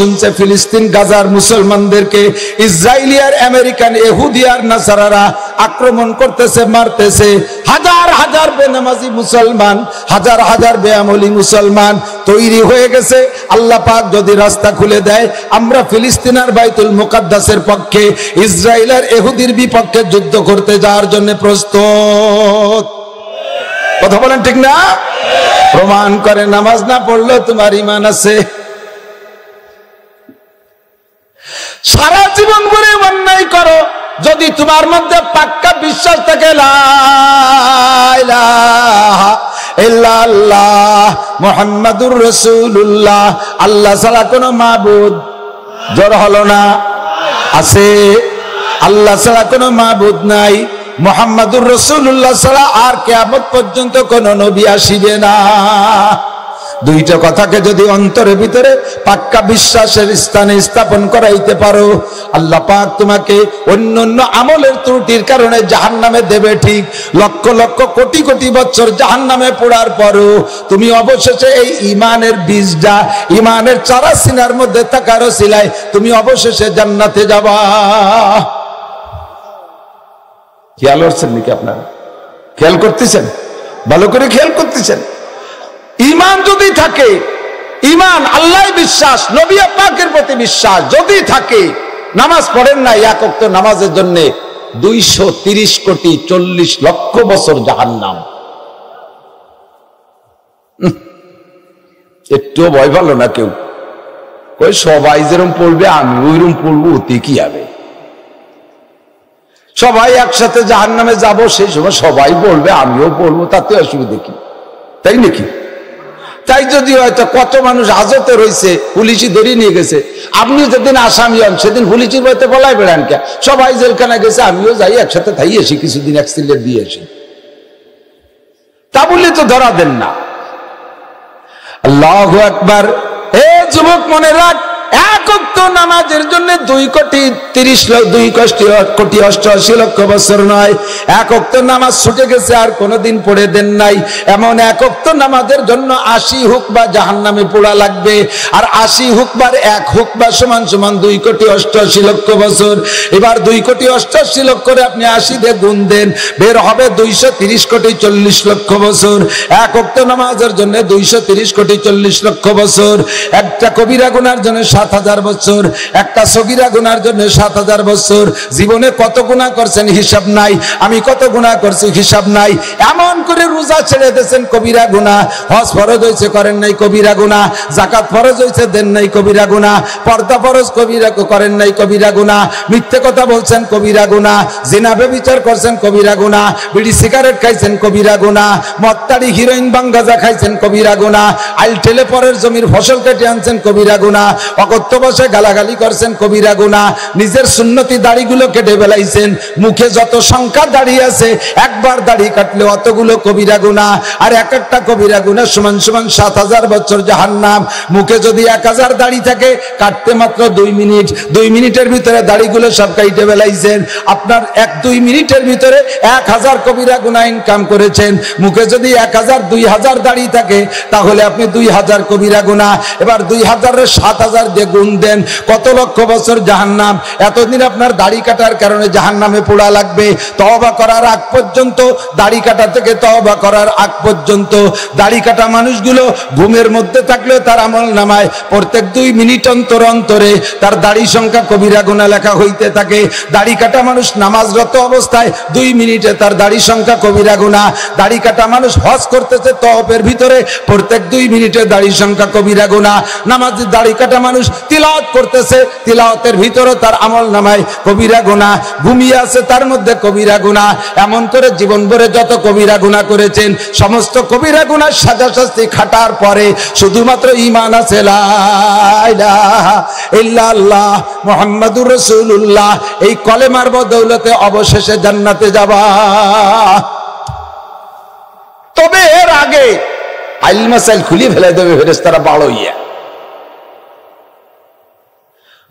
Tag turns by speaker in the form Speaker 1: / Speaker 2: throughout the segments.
Speaker 1: শুনছে ফিলিস্তিন গাজার মুসলমানদেরকে ইসরায়েলি আর আমেরিকান ইহুদি আর নাসারারা আক্রমণ করতেছে, মারতেছে। হাজার হাজার বেনামাজি মুসলমান, হাজার হাজার বেআমলি মুসলমান তৈরি হয়ে গেছে। আল্লাহ পাক যদি রাস্তা খুলে দেয়, আমরা ফিলিস্তিন আর বাইতুল মুকাদ্দাসের পক্ষে, ইসরায়েল আর ইহুদির বিপক্ষে যুদ্ধ করতে যাওয়ার জন্য প্রস্তুত। কথা বলেন ঠিক না? প্রমাণ করে নামাজ না পড়লেও তোমার ঈমান আছে। সারা জীবন করে অন্যায় করো, যদি তোমার মধ্যে পাক্কা বিশ্বাস থাকে লা ইলাহা ইল্লাল্লাহ মুহাম্মাদুর রাসূলুল্লাহ, আল্লাহ ছাড়া কোনো মাবুদ, জোর হলো না, আছে, আল্লাহ ছাড়া কোনো মাবুদ নাই, মুহাম্মাদুর রাসূলুল্লাহ ছাড়া আর কিয়ামত পর্যন্ত কোনো নবী আসিবে না। দুইটা কথাকে যদি অন্তরের ভিতরে পাক্কা বিশ্বাসের স্থানে স্থাপন করাইতে পারো, আল্লাহ পাক তোমাকে অন্যান্য আমলের ত্রুটির কারণে জাহান্নামে দেবে ঠিক, লক্ষ লক্ষ কোটি কোটি বছর জাহান্নামে পড়ার পরও তুমি অবশেষে এই ঈমানের বীজটা, ঈমানের চারা সিনার মধ্যে থাকার ওসিলায় তুমি অবশেষে জান্নাতে যাবা। খেয়াল করছেন নাকি আপনারা? খেয়াল করতেছেন? ভালো করে খেয়াল করতেছেন? ঈমান যদি থাকে, ঈমান আল্লাহ বিশ্বাস, নবী পাকের প্রতি বিশ্বাস যদি থাকে, নামাজ পড়েন না, এক ওয়াক্ত নামাজের জন্য 230 কোটি 40 লক্ষ বছর জাহান্নাম। একটু ভয় ভালো না কেউ? কই সবাই যেরকম পড়বে আমি ওইরকম পড়বো, ওতে কি হবে? সবাই একসাথে জাহান্নামে যাব, সেই সময় সবাই পড়বে আমিও পড়বো, তাতে অসুবিধা কি? তাই নাকি? তাই যদি হয়তো কত মানুষ হাজতে রয়েছে, পুলিশই ধরিয়ে নিয়ে গেছে, আপনি যেদিন আসামি হন সেদিন পুলিশের বইতে বলাই বেড়ান কে, সবাই জেলখানা গেছে, আমিও যাই একসাথে থাই আসি, কিছুদিন অ্যাক্সিডেন্ট দিয়ে আসি, তা বললে তো ধরা দেন না। আল্লাহু আকবার। হে যুবক মনে রাখ, এক ওয়াক্ত নামাজের জন্য 2 কোটি 88 লক্ষ বছর নয়, এক ওয়াক্ত নামাজ ছুটে গেছে আর কোনোদিন পড়ে দেন নাই, এমন এক ওয়াক্ত নামাজের জন্য 80 হুকবা জাহান্নামে পোড়া লাগবে। আর 80 হুকবার 1 হুকবা সমান সমান 2 কোটি 88 লক্ষ বছর। এবার 2 কোটি 88 লক্ষ করে আপনি 80 দিয়ে গুণ দেন, বের হবে 230 কোটি 40 লক্ষ বছর। এক ওয়াক্ত নামাজের জন্য 230 কোটি 40 লক্ষ বছর। একটা কবিরা গুনার জন্য 7000 বছর, একটা সগীরা গুনার জন্য 7000 বছর। জীবনে কত গুনাহ করছেন হিসাব নাই, আমি কত গুনাহ করছি হিসাব নাই। এমন করে রোজা ছেড়ে দিয়েছেন কবিরা গুনাহ, হজ ফরজ হয়েছে করেন নাই কবিরা গুনাহ, যাকাত ফরজ হয়েছে দেন নাই কবিরা গুনাহ, পর্দা ফরজ কবিরা করেন নাই কবিরা গুনাহ, মিথ্যে কথা বলছেন কবিরা গুনাহ, জিনা ব্যভিচার করছেন কবিরা গুনাহ, বিড়ি সিগারেট খাইছেন কবিরা গুনাহ, মত্তারি হিরোইন বাঙ্গাজা খাইছেন কবিরা গুনাহ, আইল ঠেলে পরের জমির ফসল কেটে আনছেন কবিরা গুনাহ, অকথ্য ভাষায় গালাগালি করছেন কবিরা গুনাহ, নিজের সুন্নতি দাড়িগুলো কেটে বেলাইছেন, মুখে যত সংখ্যা দাড়ি আছে একবার দাড়ি কাটলে অতগুলো কবিরা গুনাহ, আর এক একটা কবিরা গুনাহ সমান সমান 7000 বছর জাহান্নাম। মুখে যদি 1000 দাড়ি থাকে, কাটতে মাত্র 2 মিনিট, 2 মিনিটের ভিতরে দাড়িগুলো সব কেটে বেলাইছেন। আপনার 1-2 মিনিটের ভিতরে 1000 কবিরা গুনাহ ইনকাম করেছেন। মুখে যদি 1000 2000 দাড়ি থাকে, তাহলে আপনি 2000 কবিরা গুনাহ। এবার 2000 এর 7000 দিয়ে গুণ দেন, কত লক্ষ বছর জাহান্নাম। এতদিন আপনার দাড়ি কাটার কারণে জাহান্নামে পোড়া লাগবে। তওবা করার আগ পর্যন্ত, দাড়ি কাটা থেকে তওবা করার আগ পর্যন্ত, দাড়ি কাটা মানুষগুলো ঘুমের মধ্যে থাকলেও তার আমল নামায় প্রত্যেক 2 মিনিট অন্তর অন্তরে তার দাড়ি সংখ্যা কবিরা গুনাহ লেখা হইতে থাকে। দাড়ি কাটা মানুষ নামাজরত অবস্থায় 2 মিনিটে তার দাড়ি সংখ্যা কবিরা গুনাহ। দাড়ি কাটা মানুষ হজ করতেছে তওয়াফের ভিতরে, প্রত্যেক 2 মিনিটে দাড়ি সংখ্যা কবিরা গুনাহ। নামাজি দাড়ি কাটা মানুষ তিলাওয়াত করতেছে, তিলাওয়াতের ভিতরে তার আমল নামায় কবিরা গুনাহ। ঘুমিয়ে আছে তার মধ্যে কবিরা গুনাহ। এমন করে জীবন ভরে যত কবিরা গুনাহ করেছেন, সমস্ত কবিরা গুনাহ সাজা শাস্তি খাটার পরে শুধুমাত্র ঈমান আছে লা ইলাহা ইল্লাল্লাহ মুহাম্মাদুর রাসূলুল্লাহ, এই কলেমার বদৌলতে অবশেষে জান্নাতে যাবা। তবে এর আগে আইল মাসাইল খুলে ফেলে দেবে ফেরেশতারা বাড়াইয়া,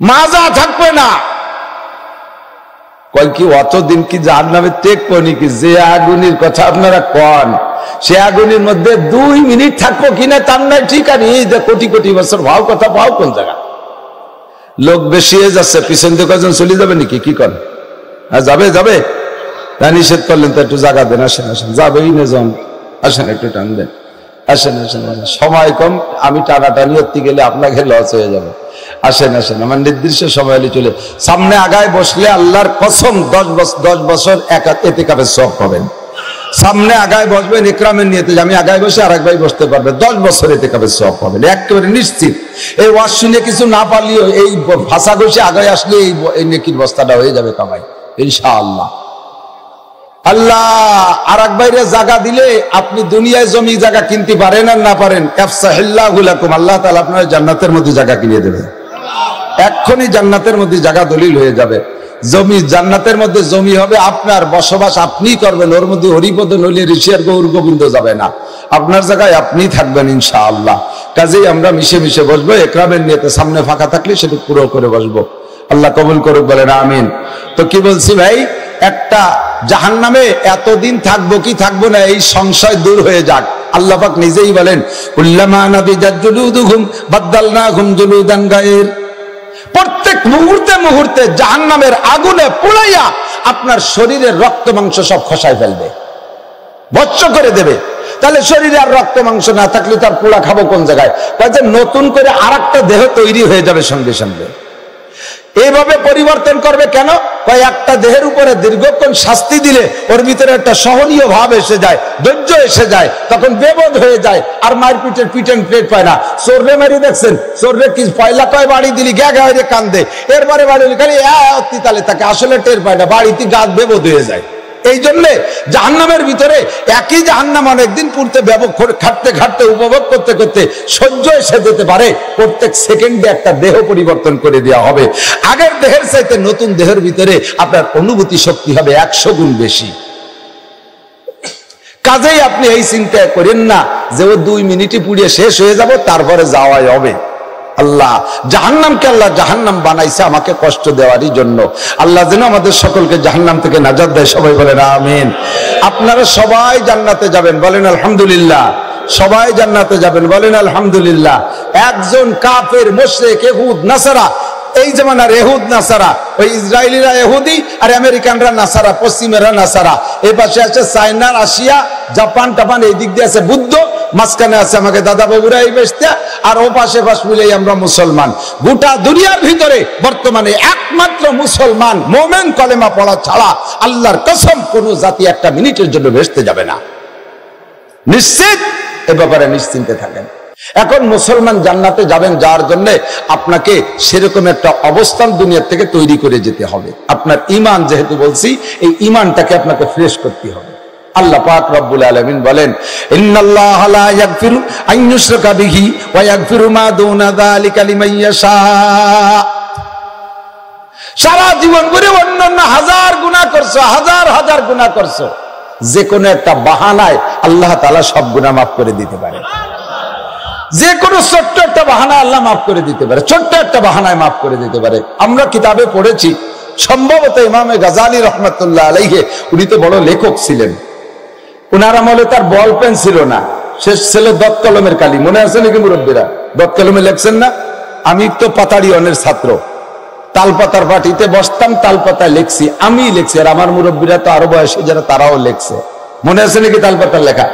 Speaker 1: মাজা থাকবে না। কয় কি অতদিন কি জাহান্নামে টেকবো নাকি? যে আগুনের কথা আপনারা কন, সে আগুনের মধ্যে 2 মিনিট থাকবো কিনা তার নাই ঠিকানি। এই যে কোটি কোটি বছর ভাও কথা, ভাও কোন জায়গা? লোক বেশি হয়ে যাচ্ছে, পিছন দিয়ে কজন চলে যাবে নাকি? কি করেন? হ্যাঁ যাবে যাবে, তা নিষেধ করলেন তো একটু জায়গা দেন, আসেন আসেন, যাবেই না যান, আসেন একটু টান দেন, আসেন আসেন, সময় কম, আমি টানাটানি করতে গেলে আপনাকে লস হয়ে যাবে, আসেন আসেন, আমার নির্দিষ্ট সময় চলে সামনে আগায় বসলে আল্লাহর কসম 10 বছর এতেকাফের সওয়াব পাবেন। সামনে আগায় বসবেন ইকরামের নিয়তে, আমি আগায় বসে আর এক ভাই বসতে পারবে, 10 বছর এতেকাফের সওয়াব পাবেন একেবারে নিশ্চিত। এই ওয়াজ শুনে কিছু না পারলেও এই ভাষা ঘষে আগায় আসলে এই নেকির বস্তাটা হয়ে যাবে কামাই ইনশাআল্লাহ। আল্লাহ আর এক বাইরে জায়গা দিলে আপনি দুনিয়ায় জমি জায়গা কিনতে পারেন আর না পারেন, ইফসাহিল্লাহু লাকুম, আল্লাহ তাআলা আপনার জান্নাতের মধ্যে জায়গা কিনে দেবে, এক্ষুনি জান্নাতের মধ্যে জায়গা দলিল হয়ে যাবে। জমি জান্নাতের মধ্যে জমি হবে আপনার, বসবাস আপনি করবেন, ওর মধ্যে হরিপদ নইলে ঋষি আর গৌর গোবিন্দ যাবে না, আপনার জায়গায় আপনি থাকবেন ইনশাআল্লাহ। কাজেই আমরা মিশে মিশে বসবো, একরামের নিয়তে, সামনে ফাঁকা থাকলে সেটা পুরো করে বসবো, আল্লাহ কবুল করুক, বলেন আমিন। তো কি বলছি ভাই, একটা জাহান্নামে এতদিন থাকবো কি থাকবো না এই সংশয় দূর হয়ে যাক। আল্লাহ পাক নিজেই বলেন, কুল্লামা নাদিজাত জুলুদুহুম বাদদালনাহুম জুলুদান গায়র, প্রত্যেক মুহূর্তে মুহূর্তে জাহান্নামের আগুনে পুড়াইয়া আপনার শরীরের রক্ত মাংস সব খসায় ফেলবে, ভস্ম করে দেবে। তাহলে শরীরে আর রক্ত মাংস না থাকলে তার পোড়া খাবো কোন জায়গায়? নতুন করে আর একটা দেহ তৈরি হয়ে যাবে সঙ্গে সঙ্গে। এইভাবে পরিবর্তন করবে কেন? একটা দেহের উপরে দীর্ঘক্ষণ শাস্তি দিলে ওর ভিতরে একটা সহনীয় ভাব এসে যায়, ধৈর্য এসে যায়, তখন বেবোধ হয়ে যায়, আর মারপিটের পিটেন প্লেট পায় না। চোররে মারি দেখছেন, চোররে কি পয়লা কয় বাড়ি দিলি গ্যা গ্যা হয়ে কান্দে, এরপরে বাড়ি খালি তালে তাকে আসলে টের পায় না, বাড়িতে গাছ বেবোধ হয়ে যায়। এই জন্যে জাহান্নামের ভিতরে একই জাহান্নাম অনেকদিন পূর্তে খাটতে খাটতে উপভোগ করতে করতে সহ্য এসে যেতে পারে, প্রত্যেক সেকেন্ডে একটা দেহ পরিবর্তন করে দেওয়া হবে। আগের দেহের চাইতে নতুন দেহের ভিতরে আপনার অনুভূতি শক্তি হবে 100 গুণ বেশি। কাজেই আপনি এই চিন্তা করেন না যে ও 2 মিনিটে পুড়িয়ে শেষ হয়ে যাব তারপরে যাওয়াই হবে। আল্লাহ জাহান্নামকে আল্লাহ জাহান্নাম বানাইছে আমাকে কষ্ট দেওয়ারই জন্য। আল্লাহ যেন আমাদের সকলকে জাহান্নাম থেকে নাজাত দেয়, সবাই বলেন আমিন। আপনারা সবাই জান্নাতে যাবেন, বলেন আলহামদুলিল্লাহ। সবাই জান্নাতে যাবেন, বলেন আলহামদুলিল্লাহ। একজন কাফের, মুশরিক, ইহুদ, নাসারা, এই জামানার ইহুদ নাসারা, ওই ইসরায়েলিরা ইহুদি আর আমেরিকানরা নাসারা, পশ্চিমেরা নাসারা, এই পাশে আছে চায়না, রাশিয়া, জাপান টাপান, এই দিক দিয়ে আছে বুদ্ধ, মাঝখানে আছে আমাকে দাদা বাবুরা এই বেশটা, আর ও পাশে পাশ মিলেই আমরা মুসলমান। গোটা দুনিয়ার ভিতরে বর্তমানে একমাত্র মুসলমান মোমেন কলেমা পড়া ছাড়া আল্লাহর কসম কোন জাতি একটা মিনিটের জন্য বেহেশতে যাবে না, নিশ্চিত। এ ব্যাপারে নিশ্চিন্তে থাকেন। এখন মুসলমান জান্নাতে যাবেন, যার জন্য আপনাকে সেরকম একটা অবস্থান দুনিয়ার থেকে তৈরি করে যেতে হবে। আপনার ঈমান, যেহেতু বলছি, এই ঈমানটাকে আপনাকে ফ্রেশ করতে হবে। আল্লাহ পাক রব্বুল আলামিন বলেন, ইন্নাল্লাহা লা ইয়াগফিরু আন ইউশরাকা বিহি ওয়া ইয়াগফিরু মা দুনা যালিকা লিমান ইয়াশা। সারা জীবন ভরে অন্যান্য হাজার গুনাহ করছো, হাজার হাজার গুনাহ করছো, যে কোনো একটা বাহানায় আল্লাহ তাআলা সব গুনাহ মাফ করে দিতে পারে। যে কোনো ছোট্ট একটা বাহানা আল্লাহ মাফ করে দিতে পারে, ছোট্ট একটা বাহানায় মাফ করে দিতে পারে। আমরা কিতাবে পড়েছি, সম্ভবত ইমামে গাজালি রহমাতুল্লাহ আলাইহি, উনি তো বড় লেখক ছিলেন, উনার আমলে তার বল পেন ছিল না, শেষ ছিল দত কলমের কালি। মনে আছে নাকি মুরব্বীরা? দত কলমে লেখছেন না? আমি তো পাতাড়িয়নের ছাত্র, তালপাতার পাটিতে বসতাম, তালপাতায় লেখছি, আমি লেখছি, আর আমার মুরব্বীরা তো আরো বয়সী যারা, তারাও লেখছে। মনে আছে নাকি তালপাতার লেখা?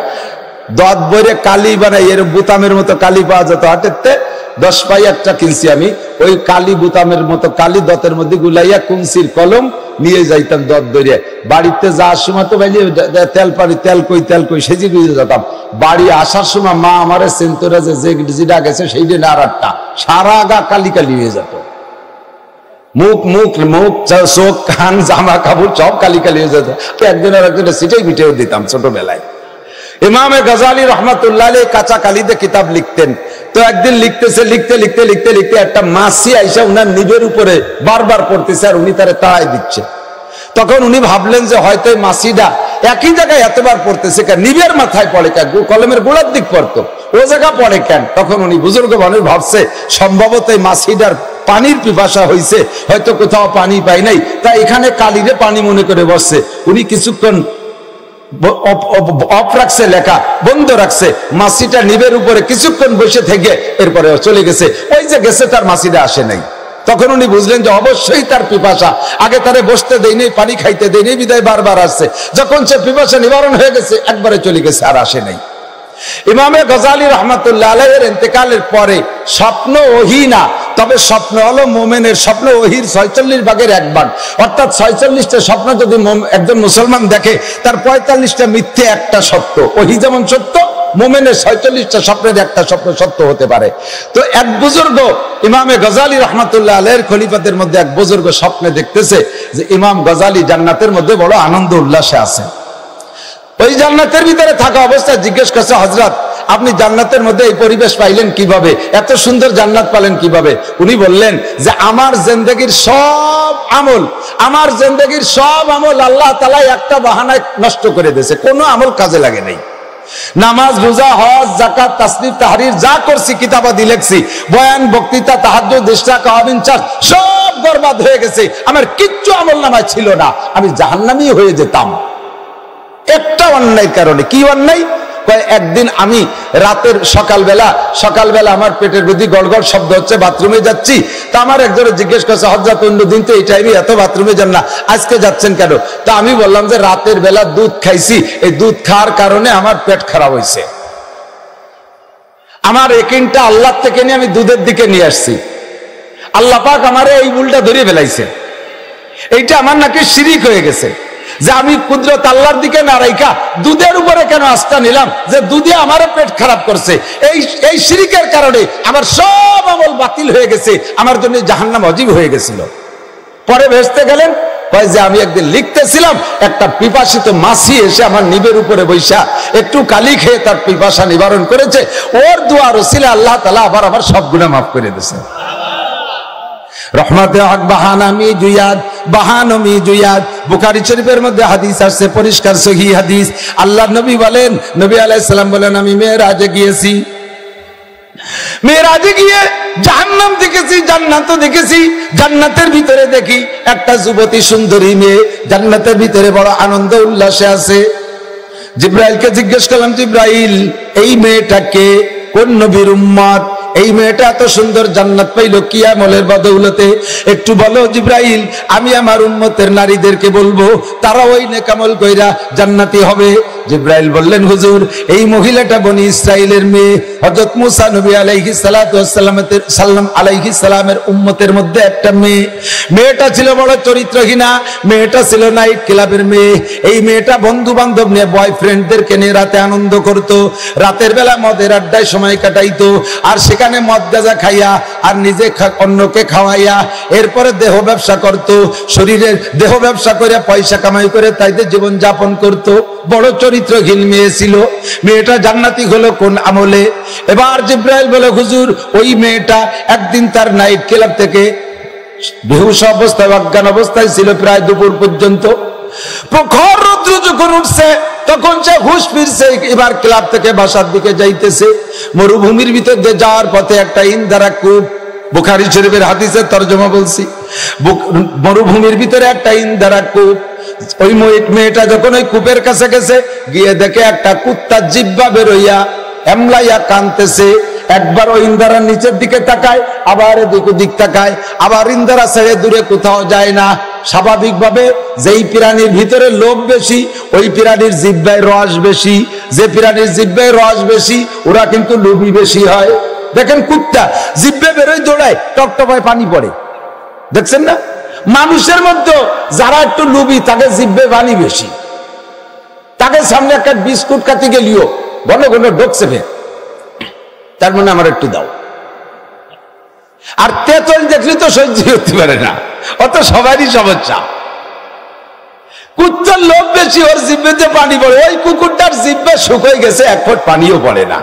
Speaker 1: দত বইরে কালি বানাই, এর বুতামের মতো কালি পাওয়া যেত হাটেতে, 10 পাই একটা কিনছি আমি, ওই কালি বুতামের মতো কালি দতের মধ্যে গুলাইয়া কুঞ্চির কলম নিয়ে যাইতাম দত ধরে। বাড়িতে যাওয়ার সময় তো ভাই তেল পানি, তেল কই সেজি গুঁজে যেতাম। বাড়ি আসার সময় মা আমারে সেন্তরা যে যেটা গেছে সেই দিন আর একটা সারা গা কালি কালি হয়ে যেত, মুখ চোখ কান জামা কাপড় সব কালি কালি হয়ে যেত। একদিন আর একদিন সিটেই পিটেও দিতাম ছোটবেলায়। ইমামে গাজালি রহমাতুল্লাহ আলাইহি কাঁচা কালিতে কিতাব লিখতেন। তো একদিন লিখতে একটা মাছি আইসা উনার নিবের উপরে বারবার পড়তেছে, আর উনি তারে তাড়াই দিচ্ছে। তখন উনি ভাবলেন যে হয়তো মাছিটা একই জায়গায় এতবার পড়তেছে কেন, নিবের মাথায় পড়ে কেন, কলমের গোড়ার দিক পড়তো, ও জায়গা পড়ে কেন। তখন উনি বুজুর্গ মানুষ ভাবছে সম্ভবত এই মাছিটার পানির পিপাসা হয়েছে, হয়তো কোথাও পানি পাই নাই, তাই এখানে কালিরে পানি মনে করে বসছে। উনি কিছুক্ষণ অফ রাখছে, লেখা বন্ধ রাখছে, মাছিটা নিবের উপরে কিছুক্ষণ বসে থেকে এরপরে চলে গেছে। ওই যে গেছে, তার মাছিটা আসে নাই। তখন উনি বুঝলেন যে অবশ্যই তার পিপাসা, আগে তারে বসতে দেয়নি, পানি খাইতে দেয়নি, বিদায় বারবার আসছে। যখন সে পিপাসা নিবারণ হয়ে গেছে একবারে চলে গেছে, আর আসে নাই। ইমামে গজালি রহমাতুল্লাহ আলাইহির ইন্তেকালের পরে স্বপ্ন ওহী না, তবে স্বপ্ন হলো মোমেনের স্বপ্ন ওহীর 46 ভাগের 1 ভাগ, অর্থাৎ 46টা স্বপ্ন যদি একজন মুসলমান দেখে তার 45টা মিথ্যে, একটা সত্য। ওহী যেমন সত্য, মোমেনের 46টা স্বপ্নের একটা স্বপ্ন সত্য হতে পারে। তো এক বুজুর্গ ইমামে গজালি রহমাতুল্লাহ আলাইহির খলিফাদের মধ্যে এক বুজুর্গ স্বপ্নে দেখতেছে যে ইমাম গজালি জান্নাতের মধ্যে বড় আনন্দ উল্লাসে আছেন। ওই জান্নাতের ভিতরে থাকা অবস্থায় জিজ্ঞেস করছে, হযরত আপনি জান্নাতের মধ্যে এই পরিবেশ পাইলেন কিভাবে, এত সুন্দর জান্নাত পালেন কিভাবে? উনি বললেন যে আমার জিন্দেগীর সব আমল আল্লাহ তাআলা একটা বাহানায় নষ্ট করে দিয়েছে, কোনো আমল কাজে লাগে নাই। নামাজ, রোজা, হজ, যাকাত, তাসবিহ, তাহরির যা করছি, কিতাবাদি লিখছি, বয়ান, বক্তৃতা, তাহাজ্জুদ, ইশরাক, আওয়াবিন, চাষ সব বরবাদ হয়ে গেছে। আমার কিচ্ছু আমল নামায় ছিল না, আমি জাহান্নামী হয়ে যেতাম একটা অন্যায়ের কারণে। কি অন্যায়? একদিন আমি রাতের সকালবেলা আমার পেটের মধ্যে গড়গড় শব্দ হচ্ছে, বাথরুমে যাচ্ছি। তা আমার একজনে জিজ্ঞেস করছে, হযরত অন্যদিন তো এই টাইমে এত বাথরুমে যান না, আজকে যাচ্ছেন কেন? তা আমি বললাম যে রাতের বেলা দুধ খাইছি, এই দুধ খাওয়ার কারণে আমার পেট খারাপ হয়েছে। আমার একিনটা আল্লাহ থেকে নিয়ে আমি দুধের দিকে নিয়ে আসছি, আল্লাহ পাক আমারে এই ভুলটা ধরিয়ে ফেলাইছে। এইটা আমার নাকি শিরিক হয়ে গেছে যে আমি কুদরত আল্লাহর দিকে না রাইখা দুধের উপরে কেন আস্থা নিলাম, যে দুধে আমারও পেট খারাপ করছে। এই শিরিকের কারণে আমার সব আমল বাতিল হয়ে গেছে, আমার জন্য জাহান্নাম ওয়াজিব হয়ে গেছিল। পরে ভেস্তে গেলেন, কয় যে আমি একদিন লিখতেছিলাম, একটা পিপাসিত মাছি এসে আমার নিবের উপরে বৈশা একটু কালি খেয়ে তার পিপাসা নিবারণ করেছে। ওর দুয়ার ওসিলা আল্লাহ তাআলা আবার আমার সব গুনাহ মাফ করে দিয়েছে। রহমতে হক বাহানামি জুয়াদ, বাহানমি জুয়াদ। বুখারী শরীফের মধ্যে হাদিস আসছে, পরিষ্কার সহিহ হাদিস। আল্লাহর নবী বলেন, নবী আলাইহিস সালাম বলেন, আমি মেরাজে গিয়েছি, মেরাজে গিয়ে জাহান্নাম দেখেছি, জান্নাতও দেখেছি। জান্নাতের ভিতরে দেখি একটা যুবতী সুন্দরী মেয়ে জান্নাতের ভিতরে বড় আনন্দ উল্লাসে আছে। জিবরাইলকে জিজ্ঞেস করলাম, জিবরাইল এই মেয়েটাকে কোন নবীর উম্মত? এই মেয়েটা এত সুন্দর জান্নাত পাইল কি আমলের বদৌলতে? একটু বলো জিবরাইল, আমি আমার উম্মতের নারীদেরকে বলবো, তারা ওই নেক আমল কইরা জান্নাতি হবে। জিবরাইল বললেন, হুজুর এই মহিলাটা বনি ইসরাইলের মেয়ে, হযরত মুসা নবী আলাইহিস সালাতু ওয়াস সালাম আলাইহিস সালামের উম্মতের মধ্যে একটা মেয়ে। মেয়েটা ছিল বড় চরিত্রহীনা, মেয়েটা ছিল নাইট ক্লাবের মেয়ে। এই মেয়েটা বন্ধু বান্ধব নিয়ে, বয়ফ্রেন্ডদেরকে নিয়ে রাতে আনন্দ করত, রাতের বেলা মদের আড্ডায় সময় কাটাইতো, আর সেখানে মদ গাঁজা খাইয়া আর নিজে অন্যকে খাওয়াইয়া এরপরে দেহ ব্যবসা করত, শরীরের দেহ ব্যবসা করে পয়সা কামাই করে তাইতে জীবন যাপন করত। বড় চরিত্রহীন মেয়ে ছিল। মেয়েটা জান্নাতি হলো কোন আমলে? এবার জিবরাইল বলে, হুজুর ওই মেয়েটা একদিন তার নাইট ক্লাব থেকে বেহুশ অবস্থায়, অজ্ঞান অবস্থায় ছিল প্রায় দুপুর পর্যন্ত। প্রখর রৌদ্র যখন উঠছে তখন সে হুঁশ ফিরছে, এবার ক্লাব থেকে বাসার দিকে যাইতেছে। মরুভূমির ভিতর দিয়ে যাওয়ার পথে একটা ইন্দারা কূপ, বুখারী শরীফের হাদিসের তরজমা বলছি, মরুভূমির ভিতরে একটা ইন্দারা কূপ। ওই মেয়েটা যখন ওই কূপের কাছে গেছে, গিয়ে দেখে একটা কুত্তা জিহ্বা বেরোইয়া এমলাইয়া কানতেছে। একবার ওই ইন্দারার নিচের দিকে তাকায়, আবার এদিক ওদিক তাকায়, আবার ইন্দারা ছেড়ে দূরে কোথাও যায় না। স্বাভাবিকভাবে যেই প্রাণীর ভিতরে লোভ বেশি, ওই প্রাণীর জিহ্বায় রস বেশি। যে প্রাণীর জিহ্বায় রস বেশি, ওরা কিন্তু লোভী বেশি হয়। দেখেন কুত্তা জিহ্বে বেরোয়, দৌড়ায়, টপটপায় পানি পড়ে, দেখছেন না? মানুষের মধ্যে যারা একটু লোভী, তাকে জিহ্বে পানি বেশি। তাকে সামনে একটা বিস্কুট খাতে গেলিও ঘন ঘন ঢোকছে ফের, তার মানে আমার একটু দাও। আর তেঁতুল দেখলে তো সহ্য করতে পারে না, অত সবারই সমস্যা। কুত্তার লোভ বেশি, ওর জিহ্বেতে পানি পড়ে। ওই কুকুরটার জিহ্বে শুকিয়ে গেছে, এক ফোঁটা পানিও পড়ে না।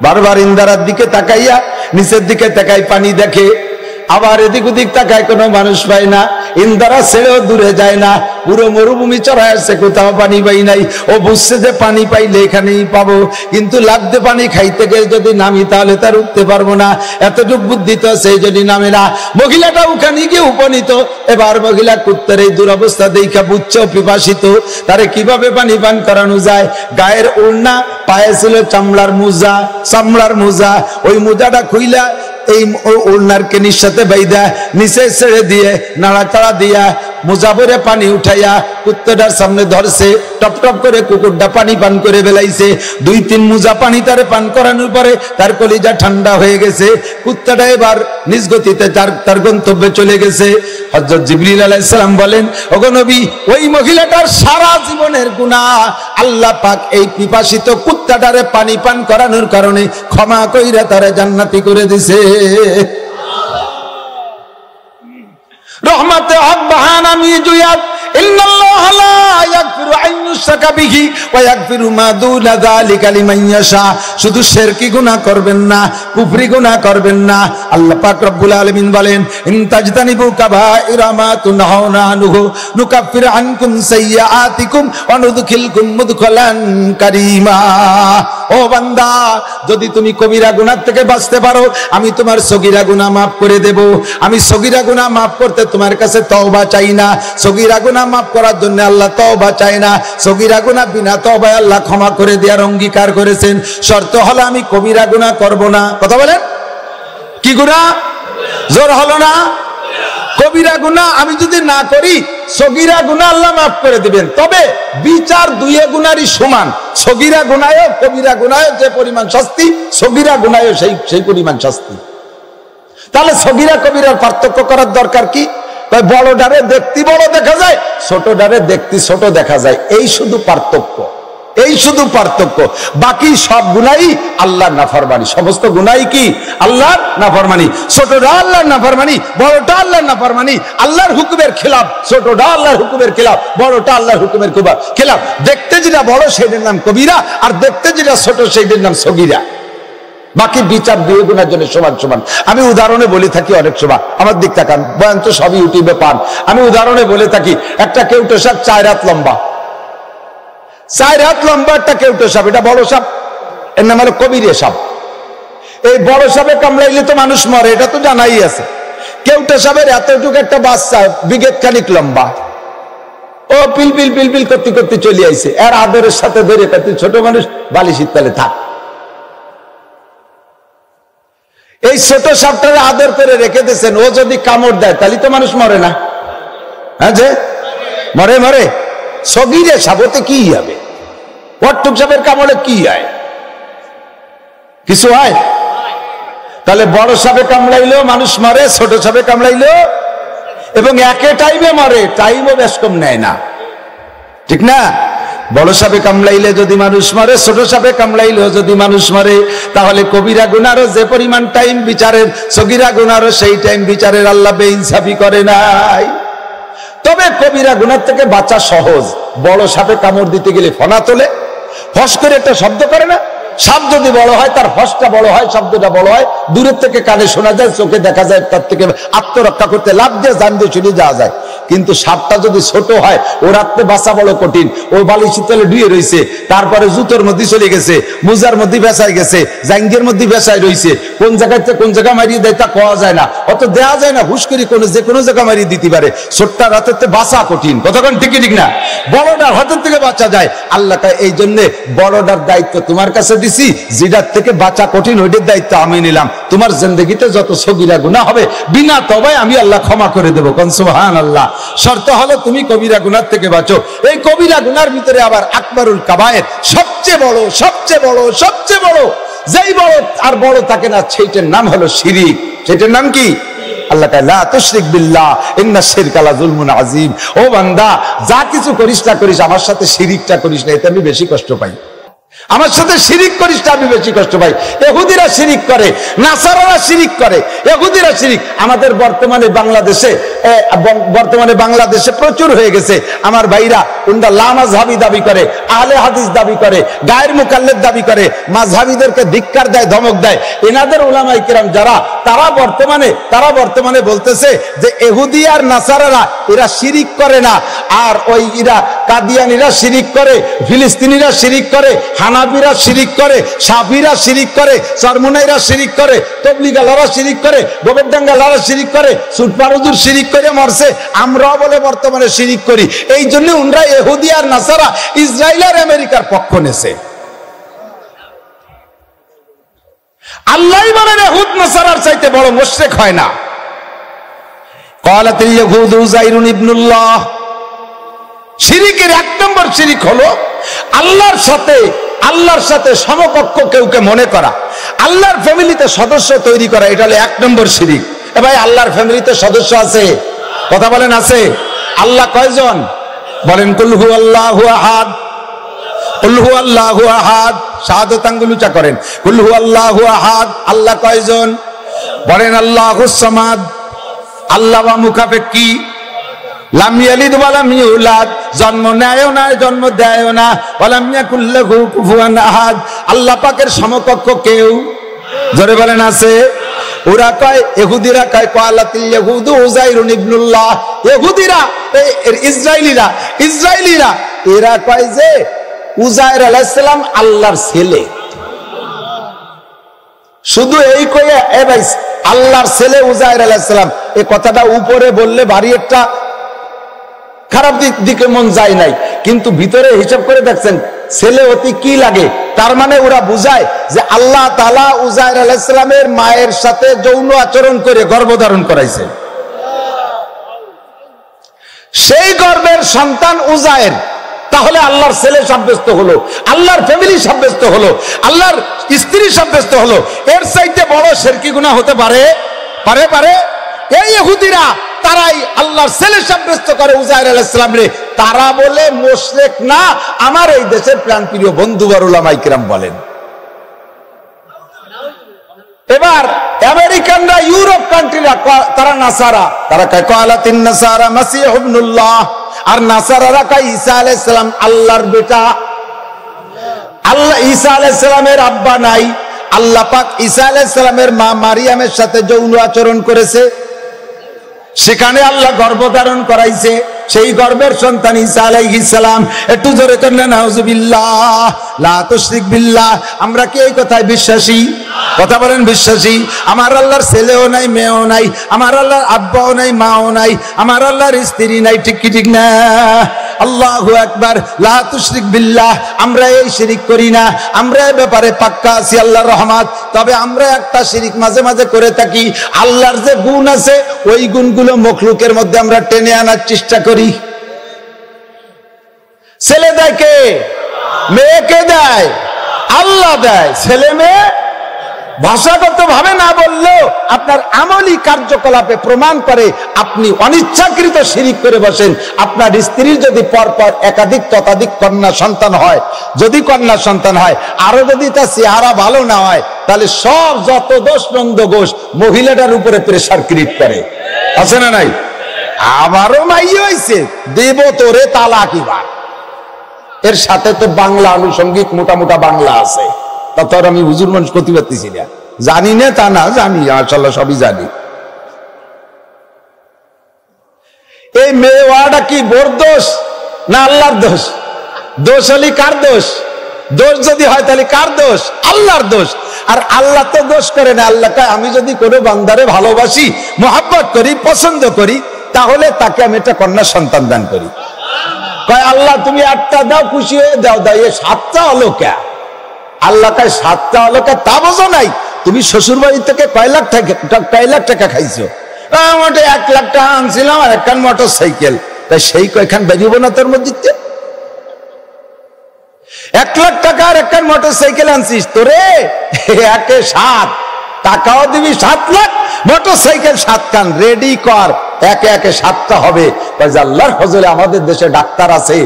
Speaker 1: বারবার ইন্দারার দিকে তাকাইয়া নিচের দিকে তাকাই, পানি দেখে, আবার এদিক ওদিক তাকায়, কোনো মানুষ পায় না। ইন্দারা ছেড়েও দূরে যায় না, পুরো মরুভূমি চড়ায় আসছে, কোথাও পানি পাই নাই। ও বুঝছে যে পানি পাইলে এখানেই পাবো, কিন্তু লাগতে পানি খাইতে গেলে যদি নামি তাহলে তার উঠতে পারবো না, এতটুক বুদ্ধি তো সেই জন্য নামে না। মহিলাটা ওখানে গিয়ে উপনীত। এবার মহিলা কুত্তার এই দুরবস্থা দেখা বুঝছে পিপাসিত, তারে কিভাবে পানি পান করানো যায়। গায়ের ওড়না, পায়ে ছিল চামড়ার মোজা, ওই মোজাটা খুইলা এই ওড়নার কেনির সাথে বাইদা নিচে ছেড়ে দিয়ে নাড়াচাড়া দিয়া মুজাবরে পানি উঠাইয়া কুত্তাটার সামনে ধরছে, টপ টপ করে কুকুরটা পানি পান করে বেলাইছে। 2-3 মুজা পানি তারে পান করানোর পরে তার কলিজা ঠান্ডা হয়ে গেছে। কুত্তাটা এবার নিজ গতিতে তার গন্তব্যে চলে গেছে। হযরত জিবরিল আলাইহিস সালাম বলেন, ওগো নবী, ওই মহিলাটার সারা জীবনের গুনাহ আল্লাহ পাক এই পিপাসিত কুত্তাটারে পানি পান করানোর কারণে ক্ষমা কইরা তারে জান্নাতি করে দিছে। রহমতে হক বাহানা মিজুয়াত ইন্নাল্লাহা লা ইয়াগফিরু আন ইউশরাকা বিহি ওয়া ইয়াগফিরু মা দুনা যালিকা লিমান ইয়াশা। শুধু শিরকি গুনাহ করবেন না, কুফরি গুনাহ করবেন না। আল্লাহ পাক রব্বুল আলামিন বলেন, ইন তাজতানিবু কাবাইরা মা তুনহাউনা আনহু নুকাফির আনকুম সাইয়্যাতিকুম ওয়া নুদখিলকুম মুদখালান কারীমা। ও বান্দা, যদি তুমি কবিরা গুনাহ থেকে বাঁচতে পারো, আমি তোমার সগীরা গুনাহ maaf করে দেব। আমি সগীরা গুনাহ maaf করতে তোমার কাছে তওবা চাই না। সগীরা গুনাহ maaf করার জন্য আল্লাহ তওবা চায় না। সগীরা গুনাহ বিনা তওবায় আল্লাহ ক্ষমা করে দেওয়ার অঙ্গীকার করেছেন। শর্ত হলো আমি কবিরা গুনাহ করব না। কথা বলেন, কি গুনাহ? জোর হলো না? কবিরা গুনাহ আমি যদি না করি, সগীরা গুনাহ আল্লাহ maaf করে দিবেন। তবে বিচার দুয়ে গুনারই সমান। সগীরা গুনাহে কবিরা গুনাহে যে পরিমাণ শাস্তি, সগীরা গুনাহে সেই পরিমাণ শাস্তি। তাহলে সগীরা কবিরার পার্থক্য করার দরকার কি? বড় ডারে দেখতে বড় দেখা যায়, ছোট ডারে দেখতে ছোট দেখা যায়। এই শুধু পার্থক্য, এই শুধু পার্থক্য। বাকি সব গুনাই আল্লাহর নাফরমানি। সমস্ত গুনাই কি? আল্লাহর নাফরমানি। ছোটটা আল্লাহর নাফরমানি, বড়টা আল্লাহর নাফরমানি। আল্লাহর হুকুমের খেলাফ ছোটটা, আল্লাহর হুকুমের খেলাফ বড়টা, আল্লাহর হুকুমের খেলাফ। দেখতে যেটা বড় সেইটার নাম কবিরা, আর দেখতে যেটা ছোট সেইটার নাম সগীরা। বাকি বিচার দুই গুণার জন্য সমান সমান। আমি উদাহরণে বলে থাকি অনেক সময়, আমার দিক তাকান, বয়ান তো সবই ইউটিউবে পান। আমি উদাহরণে বলে থাকি, একটা কেউটো সাপ 4 হাত লম্বা, 4 হাত লম্বা একটা কেউটো সাপ, এটা বড় সাপ, এর নাম হলো কবিরে সাপ। এই বড় সাপে কামড়াইলে তো মানুষ মরে, এটা তো জানাই আছে। কেউটো সাপের এতটুকু একটা বাচ্চা বিঘেত খানিক লম্বা, ও পিল পিল পিল পিল করতে করতে চলে আইছে। এর আদরের সাথে ধরে করতে, ছোট মানুষ বালিশের তলে থাক। এই ছোট সাপটারে আদর করে রেখে দিয়েছেন, ও যদি কামড় দেয় তাহলে তো মানুষ মরে না? হ্যাঁ, যে মরে মরে। সগীরে সাপতে কি হবে? পট্টুক সাপের কামড়ে কি হয়? কিছু হয়? তাহলে বড় সাপে কামড়াইলেও মানুষ মরে, ছোট সাপে কামড়াইলেও, এবং একে টাইমে মরে, টাইমও বেশ কম নেয় না, ঠিক না? বড় সাপে কামড়াইলে যদি মানুষ মরে, ছোট সাপে কামড়াইলেও যদি মানুষ মরে, তাহলে কবিরা গুনারও যে পরিমাণ টাইম বিচারের, সগীরা গুনারও সেই টাইম বিচারের আল্লাহ বেইনসাফি করে নাই। তবে কবিরা গুনার থেকে বাঁচা সহজ। বড় সাপে কামড় দিতে গেলে ফনা তোলে, ফস করে একটা শব্দ করে না? সাপ যদি বড় হয়, তার ফসটা বড় হয়, শব্দটা বড় হয়, দূরের থেকে কানে শোনা যায়, চোখে দেখা যায়, তার থেকে আত্মরক্ষা করতে লাভ দিয়ে জান দিয়ে চলে যাওয়া যায়। কিন্তু সাপটা যদি ছোট হয়, ওর রাত্রে বাঁচা বড় কঠিন। ও বালি শীতলে ডুয়ে রয়েছে, তারপরে জুতোর মধ্যে চলে গেছে, মুজার মধ্যে বেসায় গেছে, জাঙ্গের মধ্যে বেসায় রয়েছে, কোন জায়গায় কোন জায়গা মারিয়ে দেয় তা কোয়া যায় না, অত দেওয়া যায় না। হুশ করে যে কোনো জায়গা মারিয়ে দিতে পারে। ছোট্টার হাতের থেকে বাঁচা কঠিন, কতক্ষণ ঠিক ঠিক না? বড়টার হাতের থেকে বাঁচা যায়। আল্লাহ এই জন্য বড়টার দায়িত্ব তোমার কাছে দিছি, যেটার থেকে বাঁচা কঠিন ওইটার দায়িত্ব আমি নিলাম। তোমার জিন্দেগিতে যত সগীরা গুনাহ হবে, বিনা তওবায় আমি আল্লাহ ক্ষমা করে দেবো। কোন সুবহানাল্লাহ। শর্ত হলো তুমি কবিরা গুনার থেকে বাঁচো। এই কবিরা গুনার ভিতরে আবার আকবারুল কাবায়ের, সবচেয়ে বড়, সবচেয়ে বড়, সবচেয়ে বড়, যেই বড় আর বড় থাকে না, সেইটার নাম হলো শিরিক। সেটার নাম কি? আল্লাহ তাআলা লা তুশরিক বিল্লাহ ইন্নাশ শিরকা লাযুলমুন আযীম। ও বান্দা, যা কিছু করিস না করিস, আমার সাথে শিরিকটা করিস না, এতে আমি বেশি কষ্ট পাই। আমার সাথে শিরিক করিস না, আমি বেশি কষ্ট পাই। ইহুদিরা শিরিক করে, নাসারারা শিরিক করে, ইহুদিরা শিরিক। আমাদের বর্তমানে বাংলাদেশে প্রচুর হয়ে গেছে। আমার ভাইরা উনরা লা মাযহাবি দাবি করে, আহলে হাদিস দাবি করে, গায়ের মুকাল্লিদ দাবি করে, মাযহাবিদেরকে ধিক্কার দেয়, ধমক দেয়। এনাদের উলামায়ে কিরাম যারা, তারা বর্তমানে বলতেছে যে ইহুদি আর নাসারারা এরা শিরিক করে না, আর ওই এরা কাদিয়ানীরা শিরিক করে, ফিলিস্তিনিরা শিরিক করে, হানাফিরা শিরিক করে, শাফিরা শিরিক করে, চরমুনাইরা শিরিক করে, তবলিগালারা শিরিক করে, গোবেরডাঙ্গালারা শিরিক করে, সুটপারুজুর শিরিক করে মরছে। আমরাও বলে বর্তমানে শিরিক করি। এই জন্য উনরা ইহুদি আর নাসারা ইসরায়েল আর আমেরিকার পক্ষ নেছে। আল্লাহই বলেন ইহুদ নাসারার চাইতে বড় মুশরিক হয় না। ক্বালাতিল ইয়াহুদু উযাইরুন ইবনুল্লাহ। শিরিকের এক নম্বর শিরিক হলো আল্লাহর সাথে সমকক্ষ কেউকে মনে করা, আল্লাহর ফ্যামিলিতে সদস্য তৈরি করা, এটা হলো এক নম্বর শিরিক। এ ভাই, আল্লাহর ফ্যামিলিতে সদস্য আছে? কথা বলেন, আছে? আল্লাহ কয়জন? বলেন কুল হুয়াল্লাহু আহাদ। কুল হুয়াল্লাহু আহাদ, শাহাদাত আঙ্গুল উঁচা করেন। কুল হুয়াল্লাহু আহাদ, আল্লাহ কয়জন? বলেন আল্লাহুস সামাদ। আল্লাহ বা মুখাপেক্ষী, লাম ইয়ালিদ ওয়া লাম ইউলাদ, জন্ম নেয়ও না জন্ম দেয়ও না, ওয়া লাম ইয়াকুল লাহু কুফুয়ান আহাদ, আল্লাহ পাকের সমকক্ষ কেউ, জোরে বলেন, আছে? ওরা কয়, ইহুদিরা কয় ক্বালাতিল ইয়াহুদু উযাইরুন ইবনুল্লাহ। ইহুদিরা, ইসরাইলীরা এরা কয় যে উযাইর আলাইহিস সালাম আল্লাহর ছেলে। শুধু এই কয়ে এ ভাই, আল্লাহর ছেলে উযাইর আলাইহিস সালাম, এই কথাটা উপরে বললে ভারী একটা খারাপ দিকে মন যায় নাই, কিন্তু ভিতরে হিসাব করে দেখছেন ছেলে অতি কি লাগে। তার মানে ওরা বুঝায় যে আল্লাহ তাআলা উযাইর আলাইহিস সালামের মায়ের সাথে যৌন আচরণ করে গর্ভধারণ করাইছে। সেই গর্ভের সন্তান উযাইর, তাহলে আল্লাহর ছেলে সাব্যস্ত হলো, আল্লাহর ফ্যামিলি সাব্যস্ত হলো, আল্লাহর স্ত্রী সাব্যস্ত হলো। এর চাইতে বড় শিরকি গুনাহ হতে পারে? এই ইহুদিরা তারাই আল্লাহর ছেলে সাব্যস্ত করে উযাইর আলাইহিস সালাম রে। তারা বলে মুশরিক না, আমার এই দেশের প্রাণপ্রিয় বন্ধুবর উলামায়ে কিরাম বলেন। এবার আমেরিকানরা, ইউরোপ কান্ট্রিরা, তারা নাসারা, তারা কয় ক্বালাতিন নাসারা মাসীহ ইবনুল্লাহ, আর নাসারারা কয় ঈসা আলাইহিস সালাম আল্লাহর বেটা। আল্লাহ ঈসা আলাইহিস সালামের আব্বা নাই, আল্লাহ পাক ঈসা আলাইহিস সালামের মা মারিয়ামের সাথে যৌন আচরণ করেছে, সেখানে আল্লাহ গর্ভধারণ করাইছে, সেই গর্ভের সন্তান ঈসা আলাইহিস সালাম। একটু জোরে করেন নাউযুবিল্লাহ, লা তুশরিক বিল্লাহ। আমরা কি এই কথায় বিশ্বাসী? কথা বলেন, বিশ্বাসী? আমার আল্লাহর ছেলেও নাই, মেয়েও নাই, আমার আল্লাহর আব্বাও নাই, মাও নাই, আমার আল্লাহর স্ত্রী নাই, ঠিক কি ঠিক না? আল্লাহু আকবার, লা তুশরিক বিল্লাহ। আমরা এই শিরিক করি না, আমরা এই ব্যাপারে পাক্কা আছি আল্লাহর রহমত। তবে আমরা একটা শিরিক মাঝে মাঝে করে থাকি, আল্লাহর যে গুণ আছে ওই গুণগুলো মখলুকের মধ্যে আমরা টেনে আনার চেষ্টা করি। ছেলে দেয় কে? মেয়েকে দেয় আল্লাহ, দেয় ছেলে মেয়ে। ভাষাগত ভাবে না বললেও আপনার আমলি কার্যকলাপে প্রমাণ করে আপনি অনিচ্ছাকৃত শিরিক করে বসেন। আপনার স্ত্রীর যদি পরপর একাধিক ততাধিক কন্যা সন্তান হয়, যদি কন্যা সন্তান হয়, আরো যদি তার চেহারা ভালো না হয়, তাহলে সব যত দোষ নন্দ ঘোষ মহিলাটার উপরে প্রেসার ক্রিয়েট করে, আছে না নাই? আমারও মাই হয়েছে, দেব তোরে তালাক এবার। এর সাথে তো বাংলা আনুষঙ্গিক মোটা মোটা বাংলা আছে, তার আমি হুজুর মানুষ করতে পারতেছি না। জানি না তা না, জানি, আল্লাহ সবই জানি। এই মেয়ে ওয়াটা কি বোর দোষ না আল্লাহর দোষ? দোষ হলি কার দোষ? দোষ যদি হয় তাহলে কার দোষ? আল্লাহর দোষ। আর আল্লাহ তো দোষ করে না। আল্লাহ কয়, আমি যদি কোনো বান্দারে ভালোবাসি, মহব্বত করি, পছন্দ করি, তাহলে তাকে আমি একটা কন্যা সন্তান দান করি। কয় আল্লাহ তুমি 8টা দাও, খুশি হয়ে দাও, দাও। এ 7টা হলো কে? আল্লাহ কয় 7টা হলো কে? তা বোঝো নাই? তুমি শ্বশুর বাড়ি থেকে কয় লাখ টাকা খাইছো? 1 লাখ টাকা আনছিলাম আর একখান মোটর সাইকেল। তাই সেই কয়খান বেরিব না তোর মধ্যে? 1 লাখ টাকা আর একখান মোটর সাইকেল আনছিস, তোরে 1 7 টাকাও দিবি, 7 লাখ, মোটর সাইকেল 7 খান রেডি কর, 1 7টা হবে। আল্লাহর ফজলে আমাদের দেশে ডাক্তার আছে,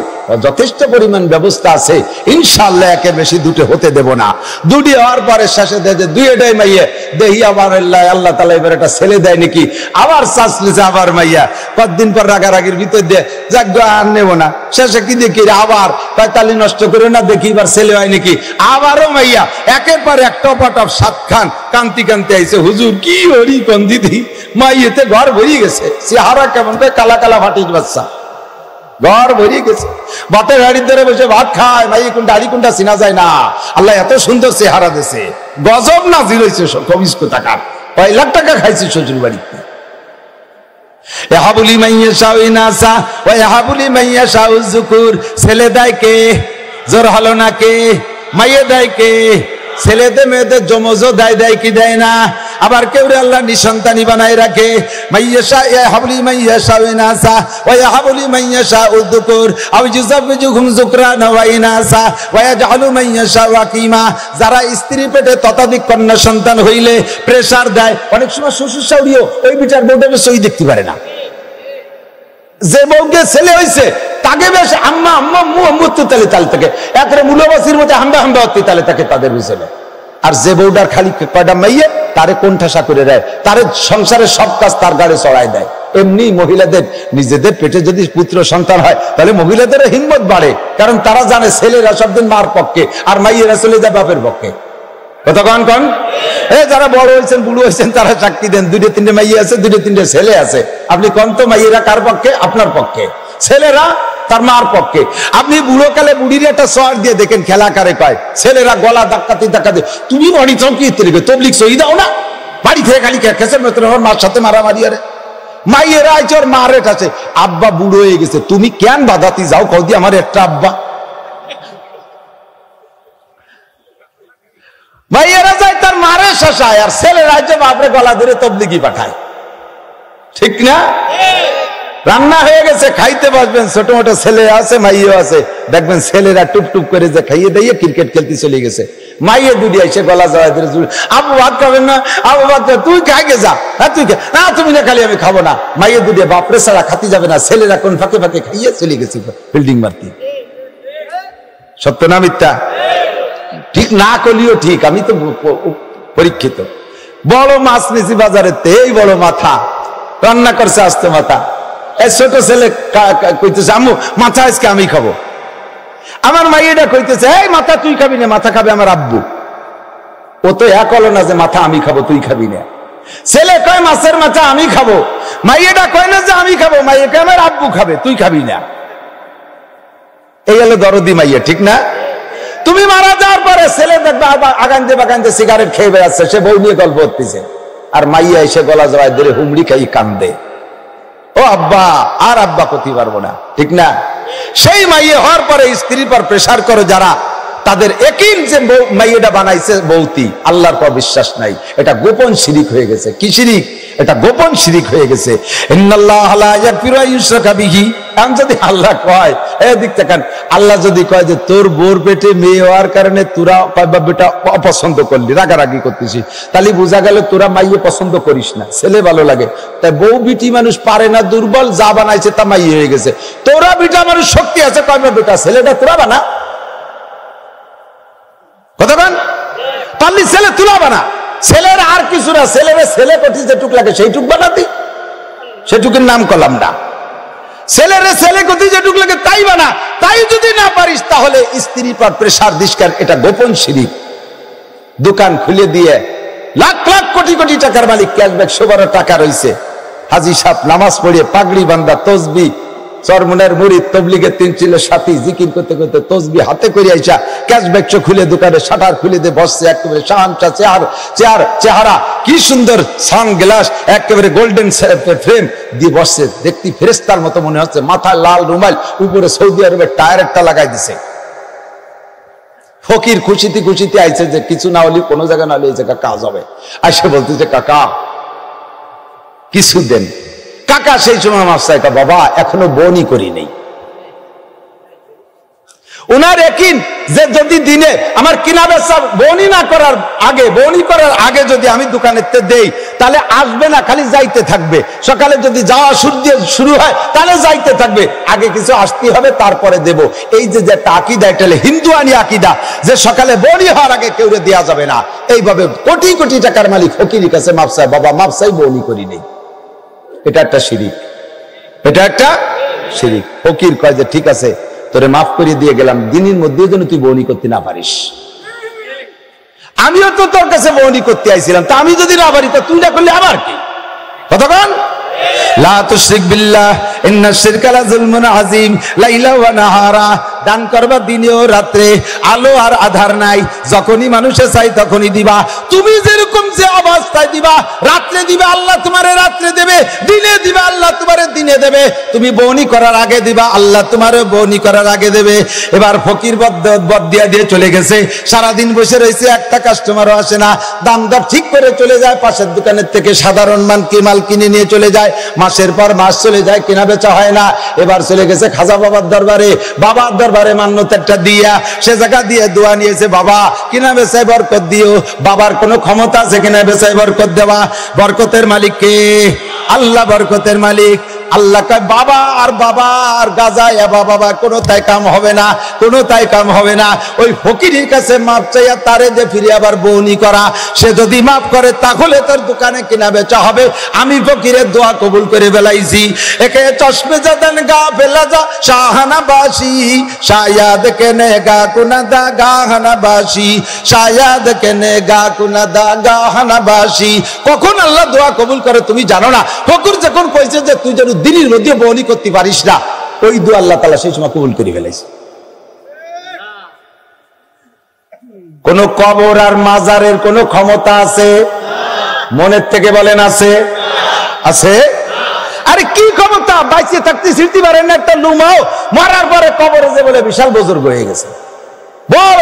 Speaker 1: যথেষ্ট পরিমাণ ব্যবস্থা আছে, ইনশাআল্লাহ একের বেশি দুটো হতে দেব না। দুটি হওয়ার পরে শেষে দুইটাই মাইয়া দেহি আবার আল্লাহ তাআলা এবার একটা ছেলে দেয় নাকি, আবার চাষলিছে, আবার মাইয়া। কতদিন পর রাগারাগির ভিতর দিয়ে যাক আর নেব না, শেষে কি দেখি আবার তালি নষ্ট করে না, দেখি এবার ছেলে হয় নাকি, আবারও মাইয়া। একের পর এক টপাটপ 7 খান কান্তি কান্তি আইছে। হুজুর কি হরি কোন দিদি, মাইয়েতে ঘর ভরিয়ে গেছে, চেহারা কেমন করে কালা কালা ফাটিস বাচ্চা, ঘর ভরিয়ে গেছে। ভাতের হাড়ির ধরে বসে ভাত খায়, ভাই কোনটা হাড়ি কোনটা চিনা যায় না। আল্লাহ এত সুন্দর চেহারা দিয়েছে, গজব না জিরোইছে কবিস টাকার, 5 লাখ টাকা খাইছে শ্বশুর বাড়িতে। ইয়াহাবুলি মাইয়াশাউ ইনাসা ওয়া ইয়াহাবুলি মাইয়াশাউ যুকুর। ছেলে দেয় কে? জোর হলো না কে? মাইয়ে দেয় কে? ছেলেদের মেয়েদের জমজও দেয় কি দেয় না। আবার কেউ আল্লাহ নিঃসন্তানী বানায় রাখে। মাইয়াশা ইয়াহাবলি মাইয়াশা ইনাসা ওয়া ইয়াহাবলি মাইয়াশা উযকুর আও ইউযাওযিজুহুম যুকরানা ওয়া ইনাসা ওয়া ইয়াজআলু মাইয়াশা ওয়াকিমা। যারা স্ত্রী পেটে ততোধিক কন্যা সন্তান হইলে প্রেসার দেয়। অনেক সময় শ্বশুর শাশুড়িও ওই বিচার বউটাকে সই দেখতে পারে না। যে বউকে ছেলে হইছে তাকে বেশ আম্মা আম্মা মুহম্মদ তালে তাল থেকে একরে মূলবাসীর মধ্যে হাম্বা হাম্বা হতে তালে তাকে তাদের বিছানে। আর যে বউটার খালি কয়টা মাইয়ে তারে কোণঠাসা করে দেয়, তারে সংসারের সব কাজ তার গাড়ে চড়াই দেয়। এমনি মহিলাদের নিজেদের পেটে যদি পুত্র সন্তান হয় তাহলে মহিলাদের হিম্মত বাড়ে, কারণ তারা জানে ছেলেরা সবদিন মার পক্ষে আর মাইয়েরা চলে যায় বাপের পক্ষে। কতক্ষণ কন যারা বড় হয়েছেন বুড়ো হয়েছেন তারা সাক্ষী দেন, 2-3টে মাইয়ে আছে, 2-3টে ছেলে আছে। আপনি কন তো মাইয়েরা কার পক্ষে? আপনার পক্ষে। ছেলেরা তার মার পক্ষে। আপনি বুড়ো কালে বুড়ির একটা শহর দিয়ে দেখেন খেলা কারে কয়, ছেলেরা গলা ধাক্কাতে ধাক্কাতে তুমি বড়ি চমকি লিখবে তবলিক সই দাও না, বাড়ি থেকে খালি খেসের মতন আমার মার সাথে মারামারি। আরে মাইয়েরা আইছে ওর মার আছে, আব্বা বুড়ো হয়ে গেছে, তুমি কেন বাধাতি যাও কৌদি আমার একটা আব্বা। মাইয়েরা যায় তার মারে শাসায়, আর ছেলেরা যে বাপরে গলা ধরে তবলিগি পাঠায়। ঠিক না? রান্না হয়ে গেছে, খাইতে বসবেন, ছোট মোটো ছেলে আছে মাইও আছে, দেখবেন ছেলেরা টুপটুপ করে যে খাইয়ে দিয়ে ক্রিকেট খেলতে চলে গেছে। মাইয়ে দুটি এসে গলা জড়াই ধরে, আবু ভাত খাবেন না? আবু ভাত তুই খাইগে যা, হ্যাঁ তুই না, তুমি না খালি আমি খাবো না। মাইয়ে দুটি বাপরে ছাড়া খাতি যাবে না, ছেলেরা কোন ফাঁকে ফাঁকে খাইয়ে চলে গেছে বিল্ডিং মারতে। সত্য না মিথ্যা? ঠিক না করলেও ঠিক, আমি তো পরীক্ষিত। বড় মাছ নিছি বাজারে, এই বড় মাথা রান্না করছে আস্তে মাথা। এই ছোট ছেলে কইতেছে আম্মু মাথা আজকে আমি খাবো। আমার মাইয়েটা কইতেছে এই মাথা তুই খাবি না, মাথা খাবে আমার আব্বু। ও তো এক হলো না যে মাথা আমি খাবো তুই খাবি না। ছেলে কয় মাছের মাথা আমি খাবো, মাইয়েটা কয় না যে আমি খাবো, মাইয়েকে আমার আব্বু খাবে তুই খাবি না। এই হলো দরদি মাইয়া, ঠিক না? তুমি মারা যাওয়ার পরে ছেলে দেখবে আগানতে বাগানতে সিগারেট খেয়ে বেড়াচ্ছে, সে বউ নিয়ে গল্প করতেছে, আর মাইয়া এসে গলা জড়ায় ধরে হুমড়ি খাই কান্দে, ও আব্বা, আর আব্বা করতে পারবো না। ঠিক না? সেই মাইয়ে হওয়ার পরে স্ত্রীর পর প্রেসার করে যারা, তাদের একই যে মাইয়েটা বানাইছে বৌতি, আল্লাহর পর বিশ্বাস নাই, এটা গোপন শিরিক হয়ে গেছে। কি শিরিক? এটা গোপন শিরিক হয়ে গেছে। ইন্নাল্লাহা লা ইয়াগফিরু আন ইউশরাকা বিহি। এখন যদি আল্লাহ কয়, এদিক দেখেন, আল্লাহ যদি কয় যে তোর বোর পেটে মেয়ে হওয়ার কারণে তোরা বেটা অপছন্দ করলি, রাগারাগি করতেছিস, তাহলে বোঝা গেল তোরা মাইয়ে পছন্দ করিস না, ছেলে ভালো লাগে। তাই বউ বিটি মানুষ পারে না, দুর্বল, যা বানাইছে তা মাইয়ে হয়ে গেছে। তোরা বিটা মানুষ শক্তি আছে, কয় বেটা ছেলেটা তোরা বানা, কতক্ষণ পারলি ছেলে তুলা বানা। ছেলের আর কিছু না, ছেলের ছেলে কটি যেটুক লাগে সেইটুক বানাতি, সেটুকের নাম করলাম না। ছেলের ছেলে কতি যেটুক লাগে তাই বানা। তাই যদি না পারিস তাহলে স্ত্রী পর প্রেসার দিস্কার, এটা গোপন শিরিক। দোকান খুলে দিয়ে লাখ লাখ কোটি কোটি টাকার মালিক, ক্যাশব্যাক 100 টাকা রয়েছে, হাজি সাহেব নামাজ পড়িয়ে পাগড়ি বান্ধা, তসবি, চরমনের মুরিদ, তবলিগের 3 চিলের সাথী, জিকির করতে করতে তসবি হাতে করে আইসা ক্যাশব্যাক খুলে দোকানে শাটার খুলে দিয়ে বসছে, একেবারে শানটা চেহারা, কি সুন্দর সানগ্লাস, একেবারে গোল্ডেন ফ্রেম দিয়ে বসছে, দেখতে ফেরেশতার মতো মনে হচ্ছে, মাথায় লাল রুমাল, উপরে সৌদি আরবের টায়ারটা লাগাই দিছে। ফকির খুশিতে খুশিতে আইছে যে কিছু না হলে কোনো জায়গা না হলে এই জায়গা কাজ হবে। আইসে বলতেছে কাকা কিছু দেন। কাকা সেই সময় মাফ চাই, বাবা এখনো বনি করি নেই। ওনার একই যে যদি দিনে আমার কিনা বেচা বনি করার আগে যদি আমি দোকানে দেই তাহলে আসবে না, খালি যাইতে থাকবে। সকালে যদি যাওয়া শুরু হয় তাহলে যাইতে থাকবে, আগে কিছু আসতে হবে তারপরে দেব। এই যে একটা আকিদা, এটা হিন্দুয়ানি আকিদা, যে সকালে বনি হওয়ার আগে কেউ দেওয়া যাবে না। এইভাবে কোটি কোটি টাকার মালিক ফকিরের কাছে মাফ চাই, বাবা মাফ চাই, বনি করি নেই। এটা একটা শিরিক, এটা একটা শিরিক। ফকির কয় যে ঠিক আছে তোরে মাফ করে দিয়ে গেলাম, দিনের মধ্যে যেন তুই বউনি করতে না পারিস। আমিও তো তোর কাছে বউনি করতে আইছিলাম, তা আমি যদি না পারি তা তুই না করলে আবার কি? কতক্ষণ লা তুশরিক বিল্লাহ ইন্নাশ শিরকা লাযুলমুন আযীম লাইলা ওয়া নাহারা দান করবা দিনে ও রাত্রে, আলো আর আধার নাই, যখনই মানুষে চাই তখনই দিবা। তুমি যেরকম যে অবস্থায় দিবা, রাত্রে দিবা আল্লাহ তোমারে রাত্রে দেবে, দিনে দিবা আল্লাহ তোমারে দিনে দেবে। তুমি বউনি করার আগে দিবা আল্লাহ তোমারে বউনি করার আগে দেবে। এবার ফকির বদিয়া দিয়ে চলে গেছে, সারাদিন বসে রয়েছে, একটা কাস্টমারও আসে না, দাম দর ঠিক করে চলে যায়, পাশের দোকানের থেকে সাধারণ মাল কিনে নিয়ে চলে যায়, মাসের পর মাস চলে যায়, কেনা বেচা হয় না। এবার চলে গেছে খাজা বাবার দরবারে, বাবার দরবারে মান্যত একটা দিয়া, সে জায়গা দিয়ে দোয়া নিয়েছে, বাবা কিনা বেচায় বরকত দিও। বাবার কোনো ক্ষমতা আছে কিনা বেচায় বরকত দেওয়া? বরকতের মালিক কে? আল্লাহ বরকতের মালিক। আল্লাহ কয় বাবা আর গাজা বাবা কোনো তাই কাম হবে না, কোনো তাই কাম হবে না। ওই ফকিরের কাছে মাপ চাইয়া তারে যে ফিরে আবার বউনি করা, সে যদি মাফ করে তাহলে তোর দোকানে কিনা বেচা হবে। আমি ফকিরের দোয়া কবুল করে বেলাইছি। একে চশমে জাদান গা ফেলা যা শাহানা বাসি, শায়াদ কেনে গা কুনাদা গাহানা বাসি, শায়াদ কেনে গা কুনাদা গাহানা বাসি। কখন আল্লাহ দোয়া কবুল করে তুমি জানো না। ফকির যখন কইছে যে তুই যেন দিনের মধ্যে বউনি করতে পারিস না, ওই দোয়া আল্লাহ তাআলা সেই সময় কবুল করে ফেলেছে। কোন কবর আর মাজারের কোন ক্ষমতা আছে? মনের থেকে বলেন আছে? আছে? আরে কি ক্ষমতা? বাইচে থাকতে স্মৃতি পারেন না একটা লুমাও, মরার পরে কবরে যে বলে বিশাল বুজুর্গ হয়ে গেছে। বল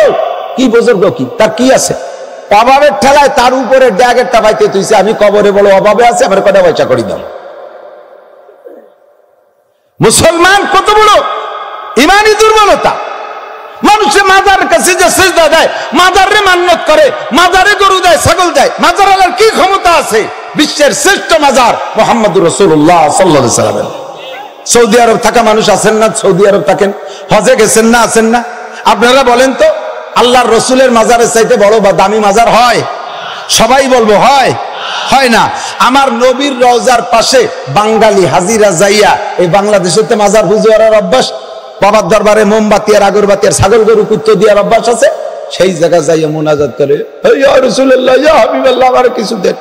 Speaker 1: কি বুজুর্গ, কি তার কি আছে? অভাবের ঠেলায় তার উপরে ড্যাগেরটা বাইতে তুইছে, আমি কবরে বলো অভাবে আছে, আমার কটা পয়সা করি দাও। মুসলমান কত বড় ইমানি দুর্বলতা! মানুষের মাজার কাছে যে সিজদা দেয়, মাজারে মান্নত করে, মাজারে গরু দেয়, ছাগল দেয়, মাজার আলার কি ক্ষমতা আছে? বিশ্বের শ্রেষ্ঠ মাজার মুহাম্মদুর রাসূলুল্লাহ সাল্লাল্লাহু আলাইহি ওয়াসাল্লাম। সৌদি আরব থাকা মানুষ আছেন না? সৌদি আরব থাকেন, হজে গেছেন না? আছেন না? আপনারা বলেন তো, আল্লাহর রসুলের মাজারের চাইতে বড় বা দামি মাজার হয়? সবাই বলবো হয়? হয় না। আমার নবীর রওজার পাশে বাঙালি হাজিরা যাইয়া, এই বাংলাদেশের মাজার পুজো করার অভ্যাস, বাবার দরবারে মোমবাতি আর আগরবাতি আর ছাগল গরু কুত্তো দেওয়ার অভ্যাস আছে, সেই জায়গা যাইয়া মুনাজাত করে, ইয়া রাসূলুল্লাহ ইয়া হাবিবাল্লাহ আমার কিছু দেন।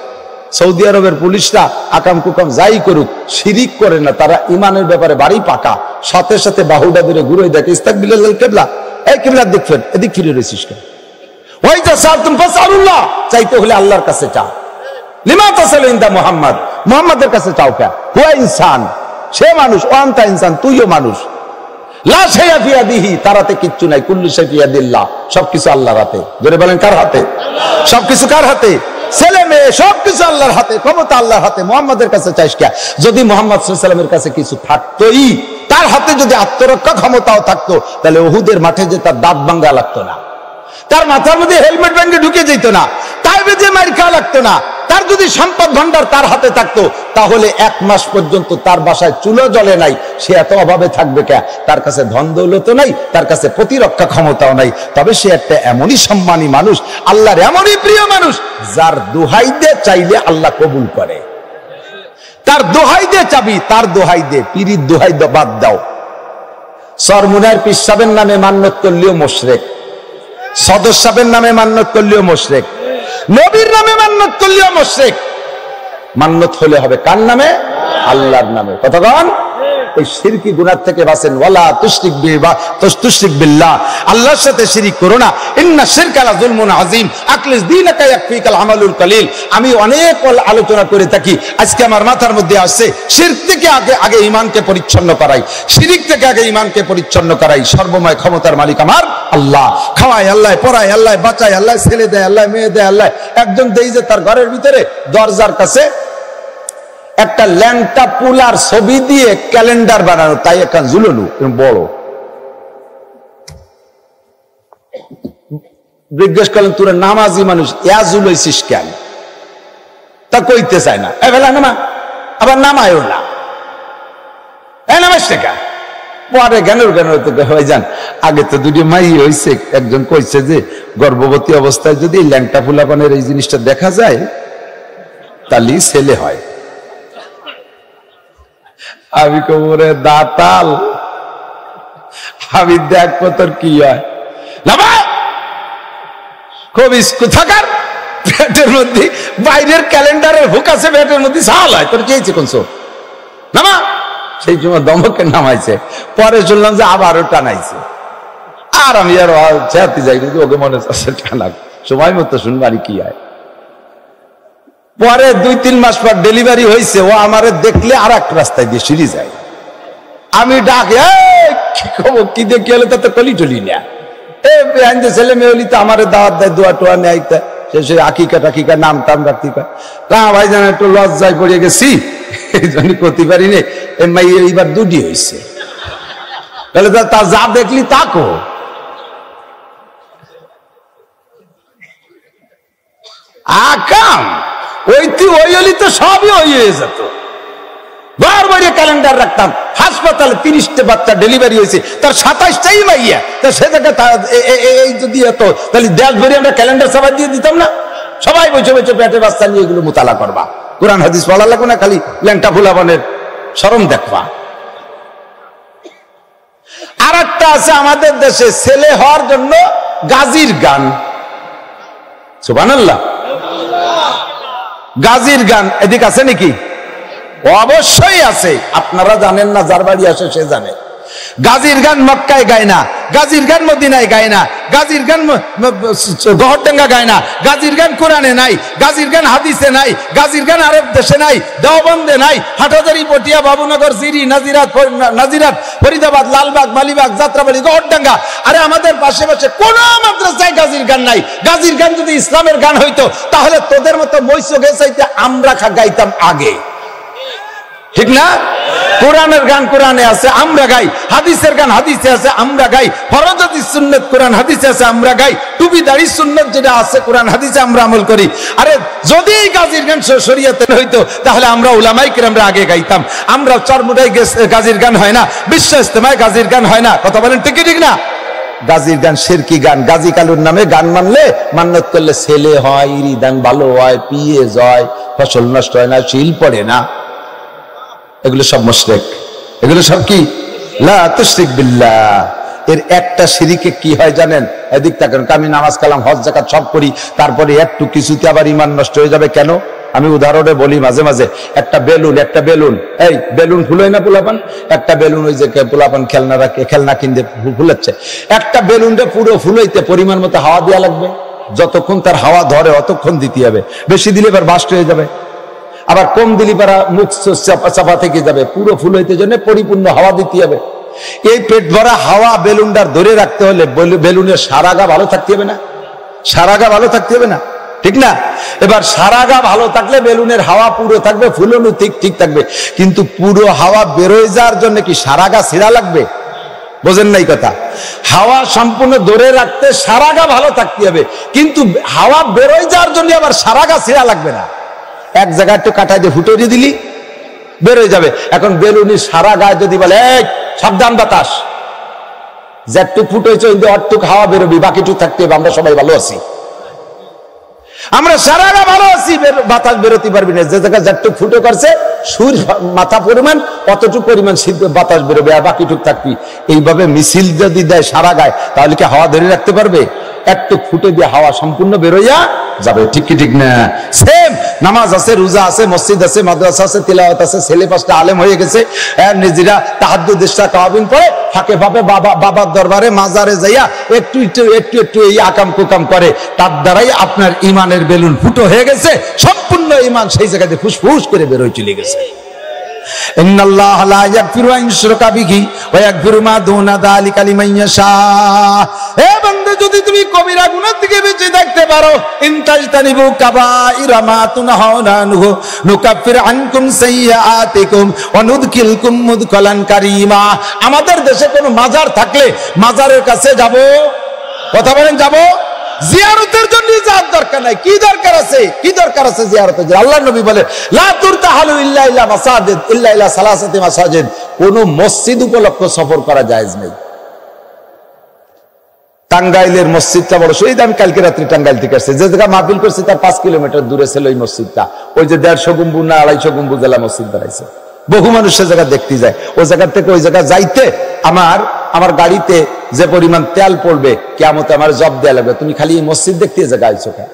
Speaker 1: সৌদি আরবের পুলিশরা আকাম কুকাম যাই করুক, শিরিক করে না, তারা ইমানের ব্যাপারে বাড়ি পাকা। সাথে সাথে বাহুডা ধরে ঘুরে দেখে, ইস্তাকবিলাল কিবলা, এই কিবলার দিক ফের, এদিক ফিরে রয়েছিস কেন? ওই যা সালতুম ফাসআলুল্লাহ, চাইতে হলে আল্লাহর কাছে চাও। লিমা তাসালু ইনদা মুহাম্মদ, মুহাম্মাদের কাছে চাও কেন? হুয়া ইনসান, সে মানুষ, ও আনতা ইনসান, তুইও মানুষ। লা শাইআ ফি ইয়াদিহি, তারাতে কিচ্ছু নাই, কুল্লু শাই ফি ইয়াদিল্লাহ, সবকিছু আল্লাহর হাতে। জোরে বলেন কার হাতে? সবকিছু কার হাতে? ছেলে মেয়ে সবকিছু আল্লাহর হাতে, ক্ষমতা আল্লাহর হাতে। মুহাম্মাদের কাছে চাইস কে? যদি মুহাম্মদ সাল্লাল্লাহু আলাইহি ওয়াসাল্লামের কাছে কিছু থাকতোই, তার হাতে যদি আত্মরক্ষা ক্ষমতাও থাকতো, তাহলে উহুদের মাঠে যে তার দাঁত ভাঙা লাগতো না, তার মাথার মধ্যে হেলমেট ভেঙে ঢুকে যেত না, তাইবে যে মার খাওয়া লাগতো না। তার যদি সম্পদ ভান্ডার তার হাতে থাকতো, তাহলে 1 মাস পর্যন্ত তার বাসায় চুলো জ্বলে নাই, সে এত অভাবে থাকবে কে? তার কাছে ধন দৌলত নাই, তার কাছে প্রতিরক্ষা ক্ষমতাও নাই। তবে সে একটা এমনই সম্মানী মানুষ, আল্লাহর এমনই প্রিয় মানুষ, যার দোহাই দে চাইলে আল্লাহ কবুল করে। তার দোহাই দে চাবি, তার দোহাই দে, পীরির দোহাই বাদ দাও। সরমুনার পীর সাহেবের নামে মান্নত করলেও মুশরিক, সদর সাহেবের নামে মান্নত করলেও মুশরিক, নবীর নামে মান্নত করলেও মুশরিক। মান্নত হলে হবে কার নামে? আল্লাহর নামে। কতক্ষণ এই শিরকি গুনাহ থেকে বাঁচেন। ওয়ালা তুশরিক বিল্লাহ, আল্লাহর সাথে শিরিক করো না। ইন্না শিরকা লা যুলমুন আযীম, আকলিস দীনাকা ইয়াকফিকাল আমালুল কলিল। আমি অনেক আলোচনা করে থাকি, আজকে আমার মাথার মধ্যে আসছে, শিরক থেকে আগে ঈমানকে পরিচ্ছন্ন করাই, শিরিক থেকে আগে ঈমানকে পরিচ্ছন্ন করাই। সর্বময় ক্ষমতার মালিক আমার আল্লাহ। খাওয়ায় আল্লাহ, পড়ায় আল্লাহ, বাঁচায় আল্লাহ, ছেলে দেয় আল্লাহ, মেয়ে দেয় আল্লাহ। একজন দেই যে তার ঘরের ভিতরে দরজার কাছে একটা ল্যাংটা পুলার ছবি দিয়ে ক্যালেন্ডার বানানো, তাই একটা ঝুলনু বড়। জিজ্ঞেস করলেন, তোরা নামাজি মানুষ, ইয়া ঝুলাইছিস কেন? তা কইতে চায় না, এবেলা নামা, আবার নামায়ও না, নামাজ টেকা পরে জ্ঞানের হয়ে যান। আগে তো দুটি মাই হয়েছে, একজন কইছে যে গর্ভবতী অবস্থায় যদি ল্যাংটা ফুলাপানের এই জিনিসটা দেখা যায়, তাহলে ছেলে হয়। আমি কবরে দাতাল, আমি দেখবো তোর কি হয়। কোথাকার পেটের মধ্যে বাইরের ক্যালেন্ডারের হুক আছে, পেটের মধ্যে সাল হয়, তোর চেয়েছে কোন সব নামা। সেই সময় দমকে নামাইছে, পরে শুনলাম যে আবারও টানাইছে। আর আমি আর চেয়ারতে যাই, কিন্তু ওকে মনে হচ্ছে টানা সময় মতো শুনবারই কি হয়। পরে 2-3 মাস পর ডেলিভারি হয়েছে, ও আমারে দেখলে আর এক রাস্তায় দিয়ে সিঁড়ি যায়। আমি ডাকে, কি খবর, কি দেখি হলে তো কলি টলি না, ছেলে মেয়ে হলি তো আমার দাওয়াত দেয়, দোয়া টোয়া নেয়, সে আকিকা টাকিকা নাম টাম রাখতে পারে। ভাই জান একটু লজ্জায় পড়ে গেছি, এই জন্য করতে পারিনি, এইবার 2টি হয়েছে। তাহলে তা যা দেখলি তাকো আকাম, ওই হলি তো সবই হয়ে যেত। বারবার ক্যালেন্ডার রাখতাম, হাসপাতালে 30টা বাচ্চা ডেলিভারি হয়েছে, তার 27টাই মাইয়া, তা সে জায়গায় এই যদি হতো তাহলে দেশ ভরে আমরা ক্যালেন্ডার সবাই দিয়ে দিতাম না। সবাই বসে বসে পেটে বাচ্চা নিয়ে এগুলো মোতালা করবা, কোরআন হাদিস পড়া লাগবে না, খালি ল্যাংটা ফুলাবানের শরম দেখবা। আর একটা আছে আমাদের দেশে ছেলে হওয়ার জন্য গাজীর গান, সুবহানাল্লাহ। গাজীর গান এদিক আছে নাকি? অবশ্যই আছে, আপনারা জানেন না, যার বাড়ি আসে সে জানে। গাজীর গান মক্কায় গায় না, গাজীর গান মদিনায় গায় না, গাজীর গান গহরডাঙ্গা গায় না, গাজীর গান কোরআনে নাই, গাজীর গান হাদিসে নাই, গাজীর গান আরব দেশে নাই, দেওবন্দে নাই, হাটহাজারী, পটিয়া, বাবুনগর, জিরি, নাজিরাত, ফরিদাবাদ, লালবাগ, মালিবাগ, যাত্রাবাড়ি, গহরডাঙ্গা, আরে আমাদের পাশে পাশে কোন মাদ্রাসায় গাজীর গান নাই। গাজীর গান যদি ইসলামের গান হইতো তাহলে তোদের মতো মৈশো গেছাইতে আমরা গাইতাম আগে, ঠিক না? কোরআনের গান কোরআনে আছে, আমরা গাই। হাদিসের গান হাদিসে আছে, আমরা গাই। ফরজ হাদিস সুন্নাত কোরআন হাদিসে আছে, আমরা গাই। টুপি দাড়ি সুন্নাত যেটা আছে কোরআন হাদিসে আমরা আমল করি। আরে যদি এই গাজীর গান শরীয়তে হইতো তাহলে আমরা উলামায়ে কেরামরা আগে গাইতাম। আমরা চরমুড়ায় গাজীর গান হয় না, বিশ্ব ইজতেমায় গাজীর গান হয় না, কথা বলেন ঠিক ঠিক না? গাজীর গান শিরকি গান। গাজী কালুর নামে গান মানলে, মান্নত করলে ছেলে হয়, ইরিদান ভালো হয়, পিএস হয়, ফসল নষ্ট হয় না, শিল পড়ে না, এগুলো সব মুশরিক। এগুলো সব কি? লা তুশরিক বিল্লাহ। এর একটা শিরিকে কি হয় জানেন? এদিক তাকান, আমি নামাজ কালাম হজ যাকাত সব করি, তারপরে একটু কিছুতে আবার ঈমান নষ্ট হয়ে যাবে কেন? আমি উদাহরণে বলি মাঝে মাঝে, একটা বেলুন, এই বেলুন ফুলোয় না পোলাপান, একটা বেলুন ওই যে পোলাপান খেলনা কিনতে ফুলাচ্ছে, একটা বেলুনটা পুরো ফুলাইতে পরিমাণ মতো হাওয়া দেওয়া লাগবে, যতক্ষণ তার হাওয়া ধরে অতক্ষণ দিতে হবে, বেশি দিলে এবার বাস্ট হয়ে যাবে। আবার কম দিলি পারা মুখ চাপা থেকে যাবে, পুরো ফুল হইতে জন্য পরিপূর্ণ হাওয়া দিতে হবে। এই পেট ভরা হাওয়া বেলুনটার ধরে রাখতে হলে বেলুনের সারাগা ভালো থাকতে হবে না? সারাগা ভালো থাকতে হবে না, ঠিক না? এবার সারাগা ভালো থাকলে বেলুনের হাওয়া পুরো থাকবে, ফুলনু ঠিক থাকবে, কিন্তু পুরো হাওয়া বেরোয় যাওয়ার জন্য কি সারাগা ছিঁড়া লাগবে? বোঝেন নাই কথা? হাওয়া সম্পূর্ণ ধরে রাখতে সারাগা ভালো থাকতে হবে, কিন্তু হাওয়া বেরোয় যাওয়ার জন্য আবার সারাগা ছিঁড়া লাগবে না। এক জায়গায় একটু কাটাই দিয়ে ফুটে দিলি বেরোয় যাবে। এখন বেলুনি সারা গায়ে যদি বলে এই সাবধান বাতাস, যেটুক ফুটেছে অটুক হাওয়া বেরোবি, বাকিটুক থাকতে হবে, আমরা সবাই ভালো আছি, আমরা সারা গা ভালো আছি, বাতাস বেরোতে পারবি না। যে জায়গায় যেটুক ফুটে করছে সুর মাথা পরিমাণ অতটুক পরিমাণ বাতাস বেরোবে, আর বাকিটুক থাকবি। এইভাবে মিছিল যদি দেয় সারা গায়ে, তাহলে কি হাওয়া ধরে রাখতে পারবে? একটু ফুটে দিয়ে হাওয়া সম্পূর্ণ বেরোইয়া যাবে, ঠিক কি ঠিক না? সেম নামাজ আছে, রোজা আছে, মসজিদ আছে, মাদ্রাসা আছে, তিলাওয়াত আছে, ছেলে 5টা আলেম হয়ে গেছে, নিজেরা তাহাজ্জুদ ইশরা তাওয়াবিন পড়ে, ফাঁকে ফাঁকে বাবার দরবারে মাজারে যাইয়া একটু এই আকাম কুকাম করে, তার দ্বারাই আপনার ইমানের বেলুন ফুটো হয়ে গেছে, সম্পূর্ণ ইমান সেই জায়গাতে ফুসফুস করে বেরোয় চলে গেছে। ইন্নাল্লাহা লা ইয়াগফিরু আন ইউশরাকা বিহি ওয়া ইয়াগফিরু মা দুনা যালিকা লিমান ইয়াশা। হে বান্দা, যদি তুমি কবিরা গুনাহ থেকে বেঁচে থাকতে পারো, ইনতাজতানিবু কাবাইরা মা তুনহাউনা আনহু নুকাফির আনকুম সাইয়্যাতিকুম ওয়া নুদখিলকুম মুদখালান কারীমা। আমাদের দেশে কোনো মাজার থাকলে মাজারের কাছে যাব, কথা বলেন, যাব? জিয়ারতের জন্য যাওয়ার দরকার নাই। কি দরকার আছে? কি দরকার আছে জিয়ারতের জন্য? আল্লাহর নবী বলে লা তুরতাহালু ইল্লা ইলা মাসাজিদ ইল্লা ইলা সালাসাতি মাসাজিদ। কোন মসজিদ উপলক্ষ সফর করা জায়েজ নেই। টাঙ্গাইলের মসজিদটা বড় শহীদ, আমি কালকে রাত্রি টাঙ্গাইল থেকে আসছি, যে জায়গা মাহফিল করছি তার 5 কিলোমিটার দূরে ছিল ওই মসজিদটা। ওই যে 150 গম্বুজ না 250 গম্বুজ জেলা মসজিদ দাঁড়াইছে, বহু মানুষ সে জায়গা দেখতে যায়। ওই জায়গা থেকে ওই জায়গা যাইতে আমার গাড়িতে যে পরিমাণ তেল পড়বে, কিয়ামতে আমার জব দেয়া লাগবে। তুমি খালি মসজিদ দেখতে জায়গা আইছো কেন?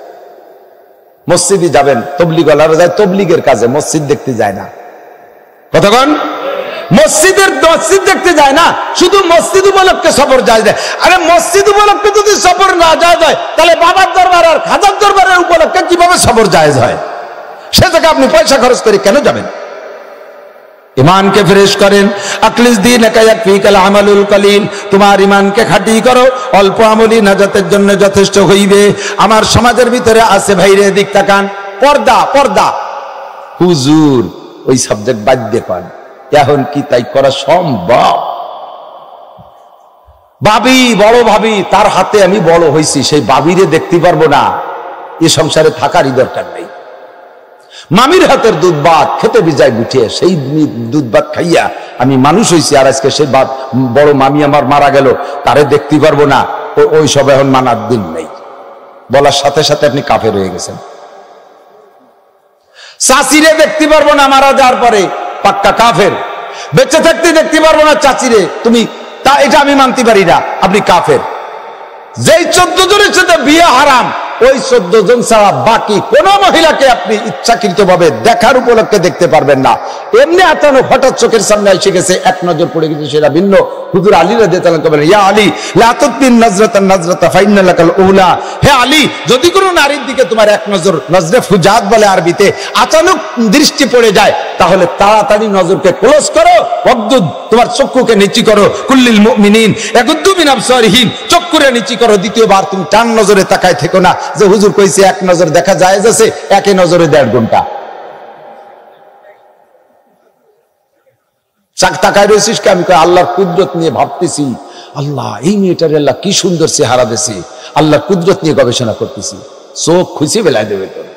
Speaker 1: মসজিদই যাবেন, তবলিগ ওয়ালারা যায় তবলিগের কাজে, মসজিদ দেখতে যায় না। কতক্ষণ মসজিদ দেখতে যায় না, শুধু মসজিদ উপলক্ষে সফর যায়। আরে মসজিদ উপলক্ষে যদি সফর না যায় তাহলে বাবার দরবার আর খাজার দরবারের উপলক্ষে কিভাবে সফর জায়েজ হয়? সে জায়গায় আপনি পয়সা খরচ করে কেন যাবেন? ইমানকে ফ্রেশ করেন। আখলিস দীনাকা ইয়াকফিকাল আমালুল কলিল, তোমার ইমানকে খাঁটি করো, অল্প আমলই নাজাতের জন্য যথেষ্ট হইবে। আমার সমাজের ভিতরে আছে ভাইরে, দিক তাকান, পর্দা পর্দা। হুজুর ওই সাবজেক্ট বাদ দিয়ে পান, এখন কি তাই করা সম্ভব? ভাবি, বড় ভাবি, তার হাতে আমি বড় হয়েছি, সেই ভাবিরে দেখতে পারবো না, এ সংসারে থাকারই দরকার নেই। মামির হাতের দুধ ভাত খেতে বিজায় গুটিয়ে, সেই দুধ ভাত খাইয়া আমি মানুষ হয়েছি, আর আজকে সেই বড় মামি আমার মারা গেল, তারে দেখতে পারবো না, ওই সব এখন মানার দিন নেই। বলার সাথে সাথে আপনি কাফের হয়ে গেছেন। চাচিরে দেখতে পারবো না মারা যাওয়ার পরে, পাক্কা কাফের। বেঁচে থাকতে দেখতে পারবো না চাচিরে, তুমি তা এটা আমি মানতে পারি না, আপনি কাফের। যেই 14 জনের সাথে বিয়ে হারাম, ওই 14 জন ছাড়া বাকি কোন মহিলাকে আপনি ইচ্ছাকৃত ভাবে দেখার উপলক্ষে দেখতে পারবেন না। এমনি আচানক হঠাৎ চোখের সামনে এসে গেছে, এক নজর পড়ে গেছে, সেটা ভিন্ন। হুজুর আলী রাদিয়াল্লাহু তাআলা বলেন, ইয়া আলী লা তুতিন নাজরাতান নাজরাতা ফাইন্না লাকাল উলা। হে আলী, যদি কোনো নারীর দিকে তোমার এক নজর, নজরে ফুজাত বলে আরবিতে, আচানক দৃষ্টি পড়ে যায়, তাহলে তাড়াতাড়ি নজরকে ক্লোজ করো, ওয়াগদুদ, তোমার চক্ষুকে নিচু করো, কুল্লিল মুমিনিন ইয়াগুদ্দু মিন আবসারিহিম, চক্ষুরে নিচু করো। দ্বিতীয়বার তুমি টান নজরে তাকায় থেকো না যে হুজুর কইছে এক নজর দেখা যায় যাচ্ছে, একে নজরে 1.5 ঘন্টা চাক তাকায় রয়েছিস কে? আমি আল্লাহর কুদরত নিয়ে ভাবতেছি, আল্লাহ এই মেয়েটার আল্লাহ কি সুন্দর চেহারা দিয়েছে, আল্লাহর কুদরত নিয়ে গবেষণা করতেছি। চোখ খুশি বেলায় দেবে তোর,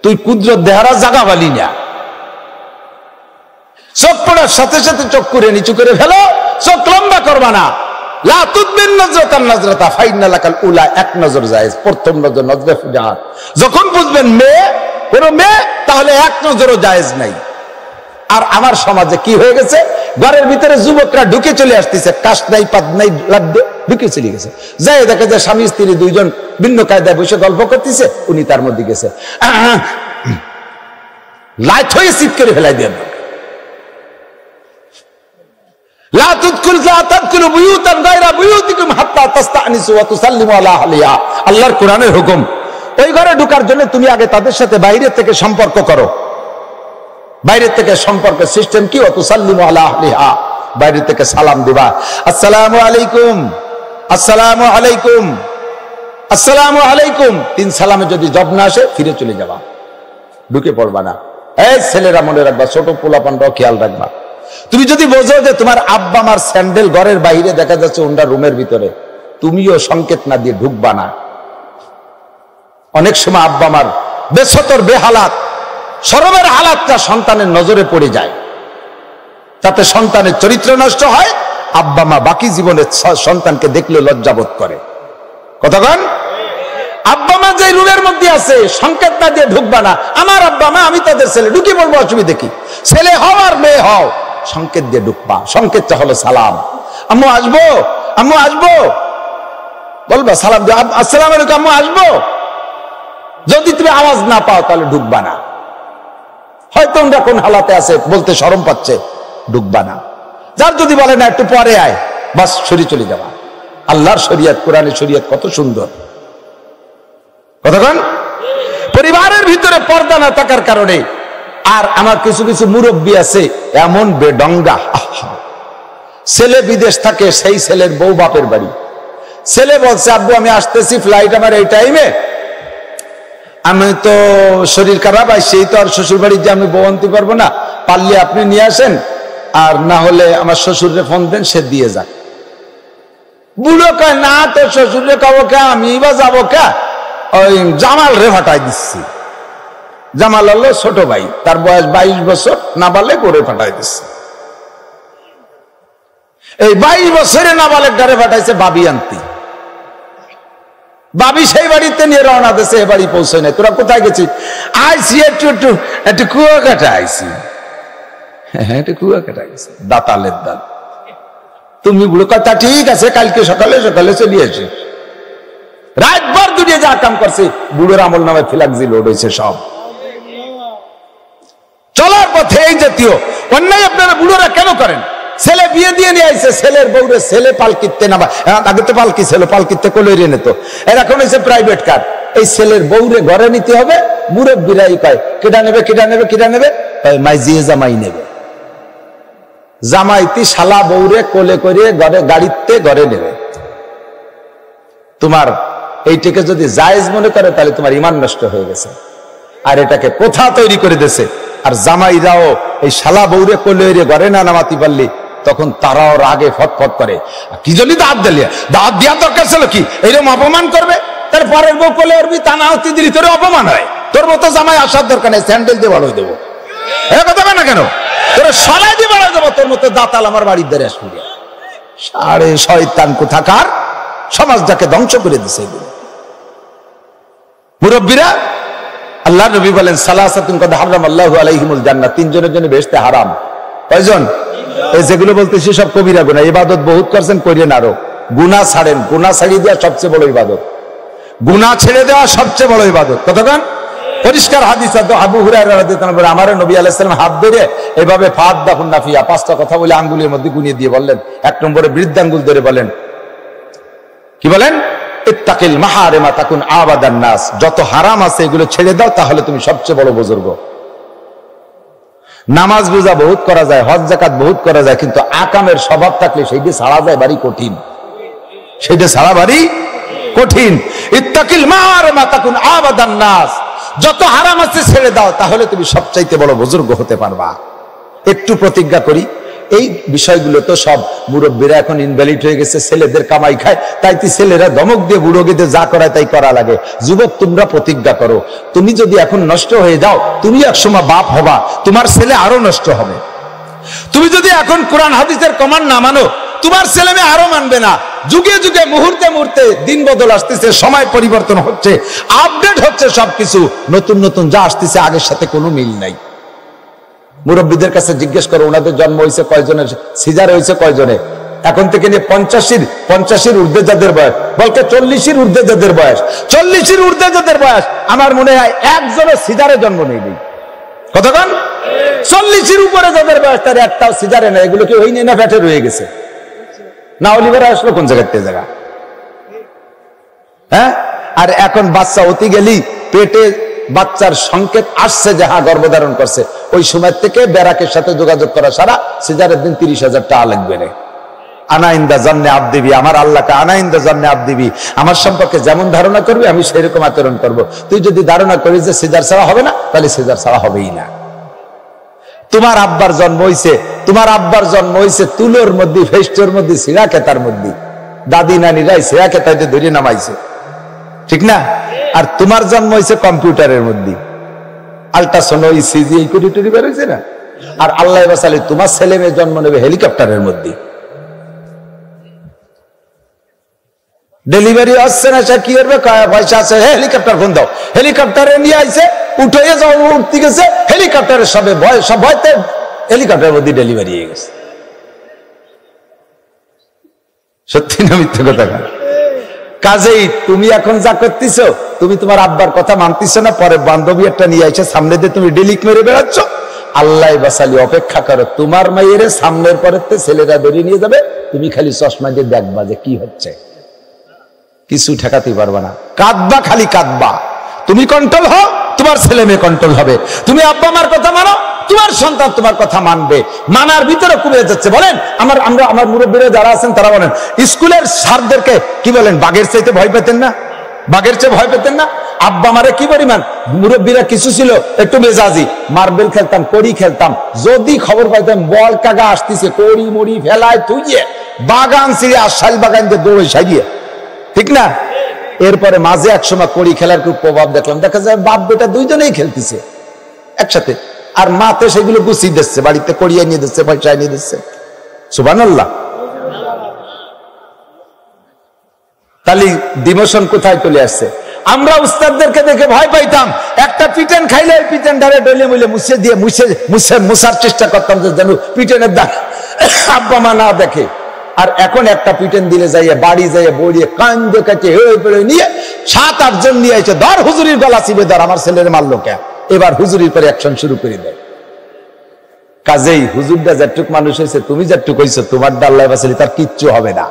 Speaker 1: তুই কুদরত দেহারা জাগা বালি না। চোখ পড়ার সাথে সাথে চোখ করে নিচু করে ফেলো, চোখ লম্বা করবা না। লা তুতবিন নাজরাতান নাজরাতা ফাইন্না লাকাল উলা, এক নজর জায়েজ, প্রথম নজর নজরে ফুজাত। যখন বুঝবেন মেয়ে, কোন মেয়ে, তাহলে এক নজরও জায়েজ নাই। আর আমার সমাজে কি হয়ে গেছে, ঘরের ভিতরে যুবকরা ঢুকে চলে আসতেছে, কাশ নাই পাত নাই, লাড্ডু ঢুকে চলে গেছে। যাই দেখে যে স্বামী স্ত্রী দুইজন ভিন্ন কায়দায় বসে গল্প করতেছে, উনি তার মধ্যে গেছে, লাইট হয়ে চিৎ করে ফেলাই দিয়ে, আল্লাহর কোরআনের হুকুম। ওই ঘরে ঢোকার জন্য তুমি আগে তাদের সাথে বাইরে থেকে সম্পর্ক করো। বাইরে থেকে সম্পর্কের সিস্টেম কি? ওয়াতুসাল্লিমু আলা আহলিহা, বাইরে থেকে সালাম দিবা, আসসালামু আলাইকুম, আসসালামু আলাইকুম, আসসালামু আলাইকুম। 3 সালামে যদি জব না আসে, ফিরে চলে যাবা, ঢুকে পড়বা না। এই ছেলেরা মনে রাখবা, ছোট পোলাপানরাও খেয়াল রাখবা। তুমি যদি বোঝো যে তোমার আব্বা মার স্যান্ডেল ঘরের বাইরে দেখা যাচ্ছে, ওনার রুমের ভিতরে, তুমিও সংকেত না দিয়ে ঢুকবা না। অনেক সময় আব্বা মার বেছতর বেহালাত, শরমের হালাতটা সন্তানের নজরে পড়ে যায়, তাতে সন্তানের চরিত্র নষ্ট হয়। আব্বা মা বাকি জীবনে সন্তানকে দেখলে লজ্জাবোধ করে। কতক্ষণ আব্বা মা যে রুমের মধ্যে আছে, সংকেত না দিয়ে ঢুকবা না। আমার আব্বা মা, আমি তাদের ছেলে, ঢুকে বলবো, অসুবিধা কি? ছেলে হও আর মেয়ে হও, সংকেত দিয়ে ঢুকবা। সংকেতটা হলো সালাম। আম্মু আসবো, আম্মু আসবো বলবা, সালাম দিয়ে আসসালামু আলাইকুম, আম্মু আসবো। যদি তুমি আওয়াজ না পাও তাহলে ঢুকবা না। হয়তো ওরা কোন হালাতে আছে, বলতে শরম পাচ্ছে, ঢুকবা না। যার যদি বলে না একটু পরে আয়, বাস সরি চলে যাবা। আল্লাহর শরীয়ত, কোরআনের শরীয়ত কত সুন্দর। কতক্ষণ পরিবারের ভিতরে পর্দা না থাকার কারণে, আর আমার কিছু কিছু মুরব্বী আছে এমন বেডঙ্গা, ছেলে বিদেশ থাকে, সেই ছেলের বউ বাপের বাড়ি। ছেলে বলছে, আব্বু আমি আসতেছি, ফ্লাইট আমার এই টাইমে, আমি তো শরীর খারাপ, সেই তো আর শ্বশুর বাড়ি যে আমি বউ আনতে পারবো না, পারলে আপনি নিয়ে আসেন, আর না হলে আমার শ্বশুরে ফোন দেন, সে দিয়ে যাক। বুড়ো কয়, না তো শ্বশুরে খাবো কে, আমি বা যাবো কে, ওই জামাল রে ফাটাই দিচ্ছি। জামাল হলো ছোট ভাই, তার বয়স 22 বছর, নাবালেগ, করে ফাটাই দিচ্ছে। এই 22 বছরে নাবালেগ গারে ফাটাইছে বাবি আনতি। বাবি সেই বাড়িতে নিয়ে রওনা দিয়েছে, এ বাড়ি পৌঁছায় নাই। তোরা কোথায় গেছিস? আইসি একটু কুয়াকাটা আইসি। হ্যাঁ, একটু কুয়াকাটা গেছে, দাতালের দাল। তুমি বুড়ো কথা, ঠিক আছে, কালকে সকালে সকালে চলে আসি। রাতভর দুনিয়া যা কাম করছে, বুড়োর আমল নামে ফিলাক্সি লোড হয়েছে সব। চলার পথে এই জাতীয় অন্যায় আপনারা বুড়োরা কেন করেন ছেলে বিয়ে দিয়ে নিয়ে আইছে, ছেলের বউরে ছেলে পালকিতে নামা, আগে তো পালকি ছিল, পালকিতে কোলে নিত, এখন হয়েছে প্রাইভেট কার। এই ছেলের বউরে ঘরে নিতে হবে, মুরব্বিরাই কয় কেডা নেবে কেডা নেবে কেডা নেবে, মাইজিয়ে জামাই নেবে। জামাইতি শালা বউরে কোলে করে ঘরে গাড়িতে ঘরে নেবে। তোমার এইটাকে যদি জায়েজ মনে করে তাহলে তোমার ইমান নষ্ট হয়ে গেছে। আর এটাকে প্রথা তৈরি করে দিয়েছে। আর জামাইরাও এই শালা বউরে কোলে ঘরে না নামাতি পারলি তখন তারাও রাগে ফটফট করে, কি জন্য দাঁত দিলে, দাঁত দেওয়ার দরকার ছিল কি, এইরকম অপমান করবে, তার পরের বউ কোলে উঠবি তা না হতে দিলি তোর অপমান হয়। তোর মতো জামাই আসার দরকার নেই, স্যান্ডেল দিয়ে ভালো দেবো, এ কথা না কেন, তোর সলাই দিয়ে ভালো দেবো, তোর মতো দাঁতাল আমার বাড়ির দ্বারে আসবি। সাড়ে শয়তান কোথাকার, সমাজটাকে ধ্বংস করে দিছে। মুরব্বীরা, আল্লাহ নবী বলেন সালাসাতুন কদ হারামাল্লাহু আলাইহিমুল জান্নাহ, তিনজনের জন্য বেহেশতে হারাম। কয়জন? এই যেগুলো বলতেছি সব কবিরা গুনাহ। ইবাদত বহুত করছেন, করেন আরো। গুনাহ ছাড়েন, গুনাহ ছাড়িয়ে দেওয়া সবচেয়ে বড় ইবাদত, গুনাহ ছেড়ে দেওয়া সবচেয়ে বড় ইবাদত। কতক্ষণ পরিষ্কার হাদিস আছে, আবু হুরায়রা রাদিয়াল্লাহু আনহু আমার নবী আলাইহিস সালাম হাত ধরে এভাবে ফাদদাহুন নাফিয়া, পাঁচটা কথা বলে আঙ্গুলের মধ্যে গুনিয়ে দিয়ে বললেন, এক নম্বরে বৃদ্ধাঙ্গুল ধরে বলেন, কি বলেন, ইত্তাকিল মাহারিমা তাকুন আবাদান নাস, যত হারাম আছে এগুলো ছেড়ে দাও তাহলে তুমি সবচেয়ে বড় বুজুর্গ। নামাজ রোজা বহুত করা যায়, হজ যাকাত বহুত করা যায়, কিন্তু আকামের স্বভাব থাকলে সেইটা ছাড়া যায় বাড়ি কঠিন, সেইটা ছাড়া বাড়ি কঠিন। ইত্তাকিল মাহারিমা তাকুন আবাদান নাস, যত হারাম আছে ছেড়ে দাও তাহলে তুমি সবচাইতে বড় বুজুর্গ হতে পারবা। একটু প্রতিজ্ঞা করি, এই বিষয়গুলো তো সব মুরব্বীরা এখন ইনভ্যালিড হয়ে গেছে, ছেলেদের কামাই খায়, তাই ছেলেরা ধমক দিয়ে বুড়োগিতে যা করায় তাই করা লাগে। যুবক তোমরা প্রতিজ্ঞা করো, তুমি যদি এখন নষ্ট হয়ে যাও তুমি একসময় বাপ হবা, তোমার ছেলে আরো নষ্ট হবে। তুমি যদি এখন কোরআন হাদিসের কমান্ড না মানো তোমার ছেলে মেয়ে আরো মানবে না। যুগে যুগে মুহূর্তে মুহূর্তে দিন বদল আসতেছে, সময় পরিবর্তন হচ্ছে, আপডেট হচ্ছে, সবকিছু নতুন নতুন যা আসতেছে আগের সাথে কোনো মিল নাই। মুরব্বীদের কাছে জিজ্ঞেস করো ওনাদের জন্ম হয়েছে কয়জনের, সিজার হয়েছে কয়জনে, এখন থেকে নিয়ে 50-এর ঊর্ধ্বে যাদের বয়স, বলকে 40-এর ঊর্ধ্বে যাদের বয়স, 40-এর ঊর্ধ্বে যাদের বয়স, আমার মনে হয় একজনও সিজারে জন্ম নেই। কতক্ষণ 40-এর উপরে যাদের বয়স তার একটাও সিজারে না। এগুলো কি হয়নি না ফ্যাটে রয়ে গেছে না? অলিভার আসলো কোন জায়গা, হ্যাঁ? আর এখন বাচ্চা অতি গেলি পেটে বাচ্চার সংকেত আসছে যে হ্যাঁ গর্ভধারণ করছে, ওই সময় থেকে ব্যারাকের সাথে যোগাযোগ করা সারা সিজারের দিন 30,000 টাকা লাগবে রে। আনাইন্দা জান্নে আবদিবি, আমার আল্লাহকে আনাইন্দা জান্নে আবদিবি, আমার সম্পর্কে যেমন ধারণা করবি আমি সেরকম আচরণ করব। তুই যদি ধারণা করিস যে সিজার ছাড়া হবে না, তাহলে সিজার ছাড়া হবেই না। তোমার আব্বার জন্ম হইছে, তোমার আব্বার জন্ম হইছে তুলোর মধ্যে, ফেস্টোর মধ্যে, সিরা খেতার মধ্যে, দাদি নানিরাই সিরা খেতাইতে ধরে নামাইছে, ঠিক না? আর তোমার জন্ম হয়েছে কম্পিউটারের মধ্যে, আল্ট্রাসাউন্ড ইসিজি এই কোটি টুরি বের হয়েছে না। আর আল্লাহ বাসালে তোমার ছেলে মেয়ে জন্ম নেবে হেলিকপ্টারের মধ্যে। ডেলিভারি আসছে না, সে কি করবে, পয়সা আছে, হেলিকপ্টার ফোন দাও, হেলিকপ্টারে নিয়ে আইছে, উঠে যাও, উঠতে গেছে হেলিকপ্টারের সবে সব ভয়তে হেলিকপ্টারের মধ্যে ডেলিভারি হয়ে গেছে। সত্যি না মিথ্যে কথা? কাজেই তুমি এখন যা করতেছ, তুমি তোমার আব্বার কথা মানতেছ না, পরে বান্ধবী একটা নিয়ে আইছে সামনে দিয়ে তুমি ডিলিক মেরে বেড়াচ্ছ। আল্লাহ বাসালি অপেক্ষা করো, তোমার মায়ের সামনের পরের ছেলেরা বেরিয়ে নিয়ে যাবে, তুমি খালি চশমা দিয়ে দেখবা যে কি হচ্ছে, কিছু ঠেকাতে পারবা না, কাঁদবা, খালি কাঁদবা। তুমি কন্ট্রোল হও, তোমার ছেলে মেয়ে কন্ট্রোল হবে। তুমি আব্বা মার কথা মানো, তোমার সন্তান তোমার কথা মানবে। মানার ভিতরে কমে যাচ্ছে। বলেন আমার মুরব্বীরা যারা আছেন তারা বলেন স্কুলের স্যারদেরকে কি বলেন, বাঘের চাইতে ভয় পেতেন না? বাঘের চেয়ে ভয় পেতেন না? আব্বা মারে কি পরিমাণ, মুরব্বীরা কিছু ছিল একটু মেজাজি, মার্বেল খেলতাম, কড়ি খেলতাম, যদি খবর পাইতাম বল কাগা আসতেছে, কড়ি মুড়ি ফেলায় তুইয়ে বাগান ছিঁড়ে আর শাল বাগান দিয়ে দৌড়ে সারিয়ে, ঠিক না? এরপরে মাঝে এক সময় কড়ি খেলার খুব প্রভাব দেখলাম, দেখা যায় বাপ বেটা দুইজনেই খেলতেছে একসাথে, আর মাতে সেগুলো গুছিয়ে দিচ্ছে, বাড়িতে কড়িয়ে নিয়ে দিচ্ছে, পয়সা নিয়ে দিচ্ছে। সুবহানাল্লাহ। তাহলে ডিমোশন কোথায় চলে আসছে? আমরা উস্তাদদেরকে দেখে ভয় পাইতাম, একটা পিটেন খাইলে ওই পিটেন ধারে ডলে মুলে মুছে দিয়ে মুছার চেষ্টা করতাম যে যেন পিটেনের দাগ আব্বা মা না দেখে। আর এখন একটা পিটেন দিলে যাইয়ে বাড়ি যাইয়ে বড়িয়ে কান্দে কাটে হয়ে পড়ে নিয়ে 7-8 জন নিয়ে আইছে, ধর হুজুরির গলা চিবে ধর, আমার ছেলের মারলো কে, এবার হুজুরির পরে অ্যাকশন শুরু করে দেয়। কাজেই হুজুরটা যেটুক মানুষ হয়েছে, তুমি যেটুক হয়েছো, তোমার আল্লাহ বাঁচালি তার কিচ্ছু হবে না।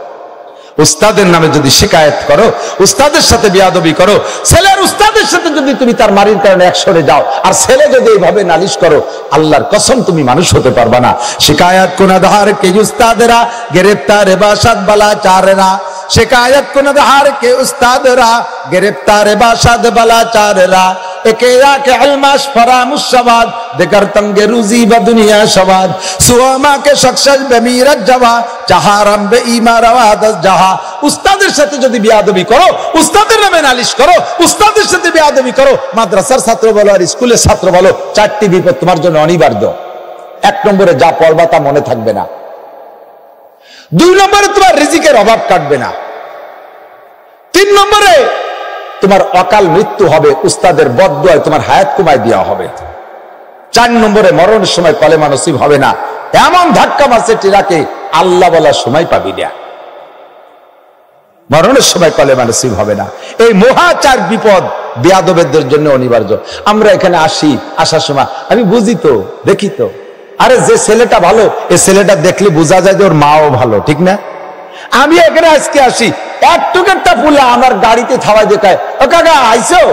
Speaker 1: উস্তাদের নামে যদি শিকায়ত করো, উস্তাদের সাথে বিয়াদবি করো, ছেলের উস্তাদের সাথে যদি তুমি তার মারির কারণে একসরে যাও, আর ছেলে যদি এইভাবে নালিশ করো, আল্লাহর কসম তুমি মানুষ হতে পারবা না। শিকায়ত কুনাধার কে উস্তাদেরা, গ্রেফতার বাসাদ বালা চারেরা। শিকায়ত কুনাধার কে উস্তাদেরা, গ্রেফতার বাসাদ বালা চারেরা। একে আকে আলমাস ফরামুস সবাদ, দেখার তঙ্গে রুজি বা দুনিয়া সবাদ। সুয়ামা কে শখসাজ বেমিরাত জাওয়া, চাহারাম বে ইমার আওয়াজ জাহা। উস্তাদের সাথে যদি বিয়াদবি করো, উস্তাদের নামে নালিশ করো, উস্তাদের সাথে বিয়াদবি করো, মাদ্রাসার ছাত্র বলো আর স্কুলের ছাত্র বলো, চারটি বিপদ তোমার জন্য অনিবার্য। 1 নম্বরে যা পড়বা তা মনে থাকবে না। 2 নম্বরে তোমার রিজিকের অভাব কাটবে না। 3 নম্বরে তোমার অকাল মৃত্যু হবে, উস্তাদের বদদুয়ায় তোমার হায়াত কমায় দেওয়া হবে। 4 নম্বরে মরণের সময় কলেমা নসিব হবে না, এমন ধাক্কা মারছে টিরাকে আল্লাহ বলার সময় পাবি না, মরণের সময় কলেমা নসিব হবে না। এই মহাচার বিপদ বেয়াদবের জন্য অনিবার্য। আমরা এখানে আসি, আসার সময় আমি বুঝি তো, দেখি তো, আরে যে ছেলেটা ভালো, এই ছেলেটা দেখলে বোঝা যায় যে ওর মাও ভালো, ঠিক না? আমি এখানে আজকে আসি, একটুকেরটা পুলা আমার গাড়িতে থাওয়াই দেখায়, ও কাকা আইসো,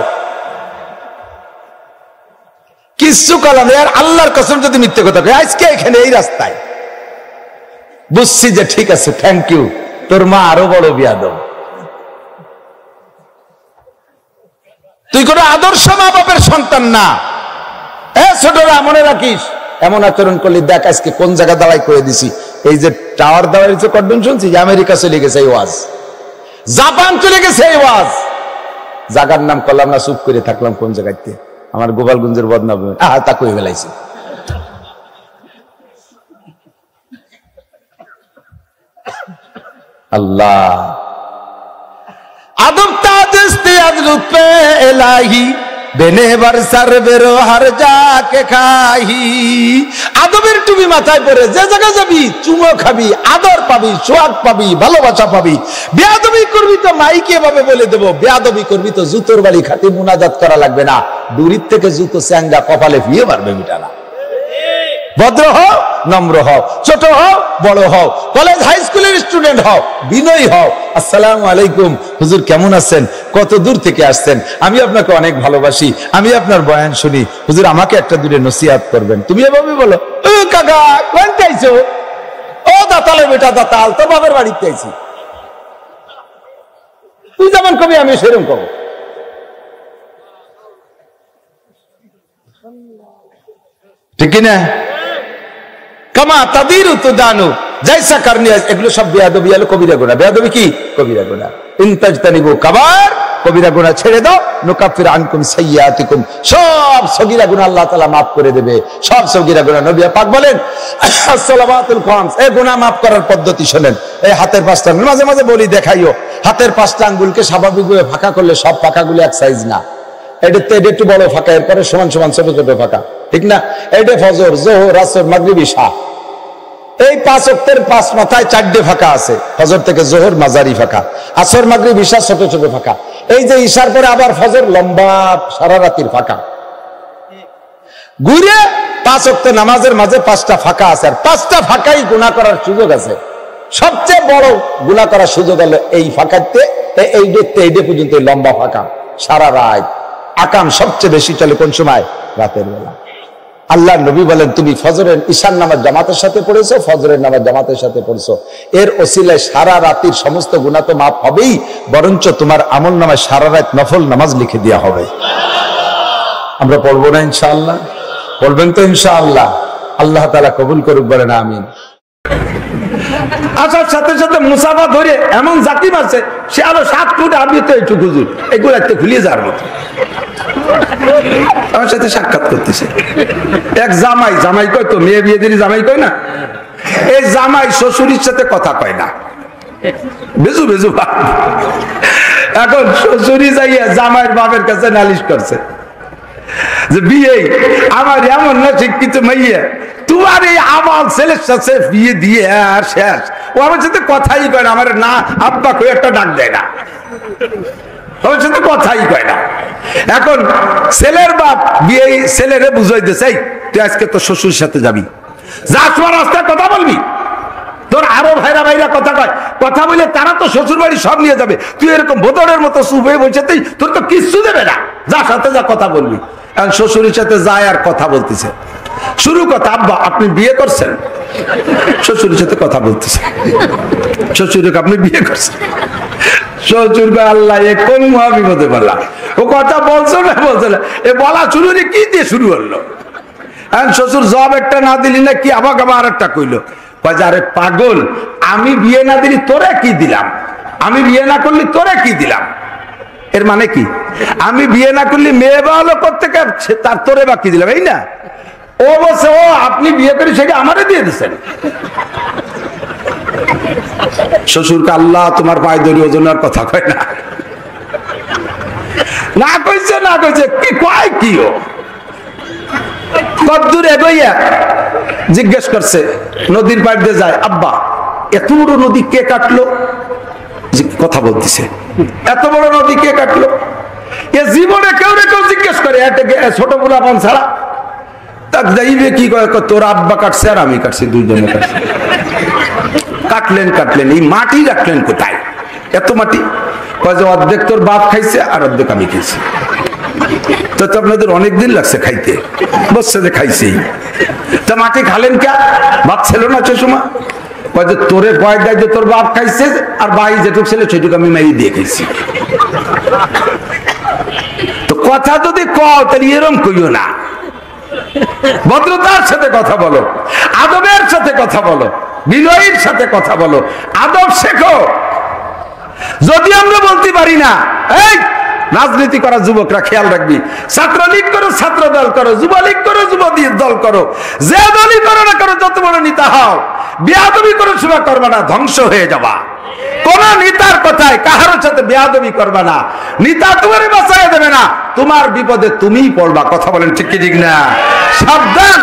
Speaker 1: কিচ্ছু কলাম। আর আল্লাহর কসম যদি মিথ্যে কথা কয়, আজকে এখানে এই রাস্তায় বুঝছি যে ঠিক আছে, থ্যাংক ইউ, তোর মা আরো বড় বিয়াদব। তুই কোন আদর্শ মা বাপের সন্তান না। ছোটরা মনে রাখিস, এমন আচরণ করলি দেখ আজকে কোন জায়গা দাঁড়াই করে দিছি। এই যে টাওয়ার দাঁড়াই কর্ডন শুনছি, আমেরিকা চলে গেছে এই ওয়াজ, জাপান চলে গেছে এই ওয়াজ। জায়গার নাম করলাম না, চুপ করে থাকলাম কোন জায়গাতে, আমার গোপালগঞ্জের বদনাম তা কই ফেলাইছি। আল্লাহ আদব তাজস্তে আদরুত পে ইলাহি, বেনে বরসর বেরো হর যাকে খাহি। আদবের টুপি মাথায় পরে যে জায়গা যাবি, চুমো খাবি, আদর পাবি, সোয়াগ পাবি, ভালোবাসা পাবি। বেয়াদবি করবি তো মাইকে ভাবে বলে দেবো, বেয়াদবি করবি তো জুতোর বাড়ি খাতে মুনাজাত করা লাগবে না, দূরের থেকে জুতো স্যাঙ্গা কপালে ফিয়ে পারবে মিটানা। ভদ্র হও, নম্র হও, ছোট হও, বড় হও, কলেজ হাই স্কুলের স্টুডেন্ট হও, বিনয়ী হও। আসসালামু আলাইকুম হুজুর, কেমন আছেন, কত দূর থেকে আসছেন, আমি আপনাকে অনেক ভালোবাসি, আমি আপনার বয়ান শুনি, হুজুর আমাকে একটা দূরে নসিহত করবেন। তুমি এভাবে বলো, ও কাকা কোন চাইছো, ও দাতালে বেটা দাতাল, তোর বাবার বাড়িতে আইছি। তুই যেমন কবি আমি সেরকম কব। ঠিক কিনা? কামা তাদির তো জানো জৈসা করনি, এগুলো সব বেয়াদবি, হলো কবিরা গুনাহ। বেয়াদবি কি? কবিরা গুনাহ। ইন তাজতানিবু কাবার, কবিরা গুনাহ ছেড়ে দাও, নুকাফির আনকুম সাইয়্যাতিকুম, সব সগীরা গুনাহ আল্লাহ তাআলা maaf করে দেবে, সব সগীরা গুনাহ। নবী পাক বলেন আসসালামাতুল খামস, এই গুনাহ maaf করার পদ্ধতি শুনেন। এই হাতের 5টা আঙ্গুল, মাঝে মাঝে বলি দেখাইও, হাতের 5টা আঙ্গুলকে স্বাভাবিকভাবে ফাঁকা করলে সব ফাঁকাগুলো এক সাইজ না, এটা একটু বড় ফাঁকা, এরপরে সমান সমান ছোট ছোট ফাঁকা, ঠিক না? এটা ফজর, যোহর, আসর, মাগরিব, ইশা, এই 5 ওয়াক্তের 5 মাথায় 4টে ফাঁকা আছে। ফজর থেকে যোহর মাঝারি ফাঁকা, আসর, মাগরিব, ইশা ছোট ছোট ফাঁকা। এই যে ইশার পরে আবার ফজর লম্বা সারা রাতের ফাঁকা, ঘুরে 5 ওয়াক্ত নামাজের মাঝে 5টা ফাঁকা আছে। আর 5টা ফাঁকাই গুনাহ করার সুযোগ আছে। সবচেয়ে বড় গুনাহ করার সুযোগ হলো এই ফাঁকাতে, এই ডে পর্যন্ত লম্বা ফাঁকা সারা রাত। আকাম সবচেয়ে বেশি চলে কোন সময়? রাতের বেলা। আল্লাহ নবী বলেন, তুমি ফজরের ঈশার নামাজ জামাতের সাথে পড়েছো, ফজরের নামাজ জামাতের সাথে পড়ছো, এর ওসিলায় সারা রাতের সমস্ত গুনাহ তো মাফ হবেই, বরঞ্চ তোমার আমল নামায় সারা রাত নফল নামাজ লিখে দেওয়া হবে। আমরা পড়বো না ইনশাআল্লাহ? বলবেন তো ইনশাআল্লাহ? আল্লাহ তাআলা কবুল করুক, বলেন আমিন। আসার সাথে সাথে মুসাফা ধরে এমন জাকিম আছে, সে আরো 7 ফুট আমি তো একটু হুজুর, এগুলো একটা খুলিয়ে যাওয়ার মতো আমার সাথে সাক্ষাৎ করতেছে। এক জামাই কয় তো, মেয়ে বিয়ে দিলে জামাই কয় না, এই জামাই শ্বশুরের সাথে কথা কয় না, বেজু বেজু। এখন শ্বশুরি যাইয়া জামাইয়ের বাপের কাছে নালিশ করছে যে বিয়ে আমার এমন না শিক্ষিত মাইয়া, তোমার এই আমার ছেলের সাথে বিয়ে দিয়ে আর শেষ। ও আমার সাথে কথাই কয় না, আমার না আব্বা কই একটা ডাক দেয় না, আমার সাথে কথাই কয় না। এখন ছেলের বাপ বিয়ে ছেলেরে বুঝাইতেছে, তুই আজকে তো শ্বশুরের সাথে যাবি, যার সময় রাস্তায় কথা বলবি, তোর আরো ভাইরা ভাইরা কথা কয়, কথা বলে তারা তো শ্বশুর বাড়ি সব নিয়ে যাবে, তুই এরকম বোতলের মতো চুপ হয়ে বসে তোর তো কিচ্ছু দেবে না, যার সাথে যা কথা বলবি। এখন শ্বশুরের সাথে যায় আর কথা বলতেছে, শুরু কথা, আব্বা আপনি বিয়ে করছেন? শ্বশুরের সাথে কথা বলতেছে, শ্বশুরকে আপনি বিয়ে করছেন? শ্বশুর আল্লাহ এ কোন মহাবিপদে বলা, ও কথা বলছো না বলছো না, এ বলা শুরু কি দিয়ে শুরু হলো। এখন শ্বশুর জব একটা না দিলি না কি, আবার আবার আর একটা কইলো, আরে পাগল, আমি বিয়ে না দিলি তোরে কি দিলাম, আমি বিয়ে না করলি তোরে কি দিলাম। এর মানে কি, আমি বিয়ে না করলি মেয়ে বা হলো প্রত্যেকে, তার তোরে বা কি দিলাম, এই না। ও বলছে ও আপনি বিয়ে করে সেটা আমারে দিয়ে দিচ্ছেন। শ্বশুরকে আল্লাহ তোমার পায়ে ধরে ওজনের কথা কয় না, না কইছে না কইছে কি কয় কি, ও কদ্দূর এগোইয়া জিজ্ঞেস করছে, নদীর পাড় দিয়ে যায়, আব্বা এত বড় নদী কে কাটলো? কথা বলতেছে, এত বড় নদী কে কাটলো? এ জীবনে কেউ না কেউ জিজ্ঞেস করে, ছোট পোলাপান ছাড়া। তা যাইবে কি করে, তোর আব্বা কাটছে আর আমি কাটছি, দুইজনে কাটছে। কাটলেন এই মাটি রাখলেন কোথায়, এত মাটি? অর্ধেক তোর বাপ খাইছে আর অর্ধেক আমি খাইছি। তো আপনাদের অনেকদিন লাগছে খাইতে, বলছে যে খাইছি। তা মাটি খালেন কে, বাপ ছিল না সে সময়? তোরে ভয় দেয় যে তোর বাপ খাইছে, আর ভাই যেটুক ছিল সেটুকু আমি মাই দিয়ে খাইছি। তো কথা যদি কও তাহলে এরম কইও না, ভদ্রতার সাথে কথা বলো, আদবের সাথে কথা বলো, বিনয়ের সাথে কথা বলো, আদব শেখো। যদি আমরা বলতে পারি না, এই রাজনীতি করা যুবকরা খেয়াল রাখবি, ছাত্রলীগ করো, ছাত্র দল করো, যুবলীগ করো, যুব দল করো, যে দলই করো না করো, যত বড় নেতা হও, বেয়াদবি করো, সেবা করবা না, ধ্বংস হয়ে যাবা। কোন নেতার কথায় কাহার সাথে বেয়াদবি করবা না, নেতা তোমার বাঁচায় দেবে না, তোমার বিপদে তুমিই পড়বা। কথা বলেন ঠিক কি ঠিক না? সাবধান,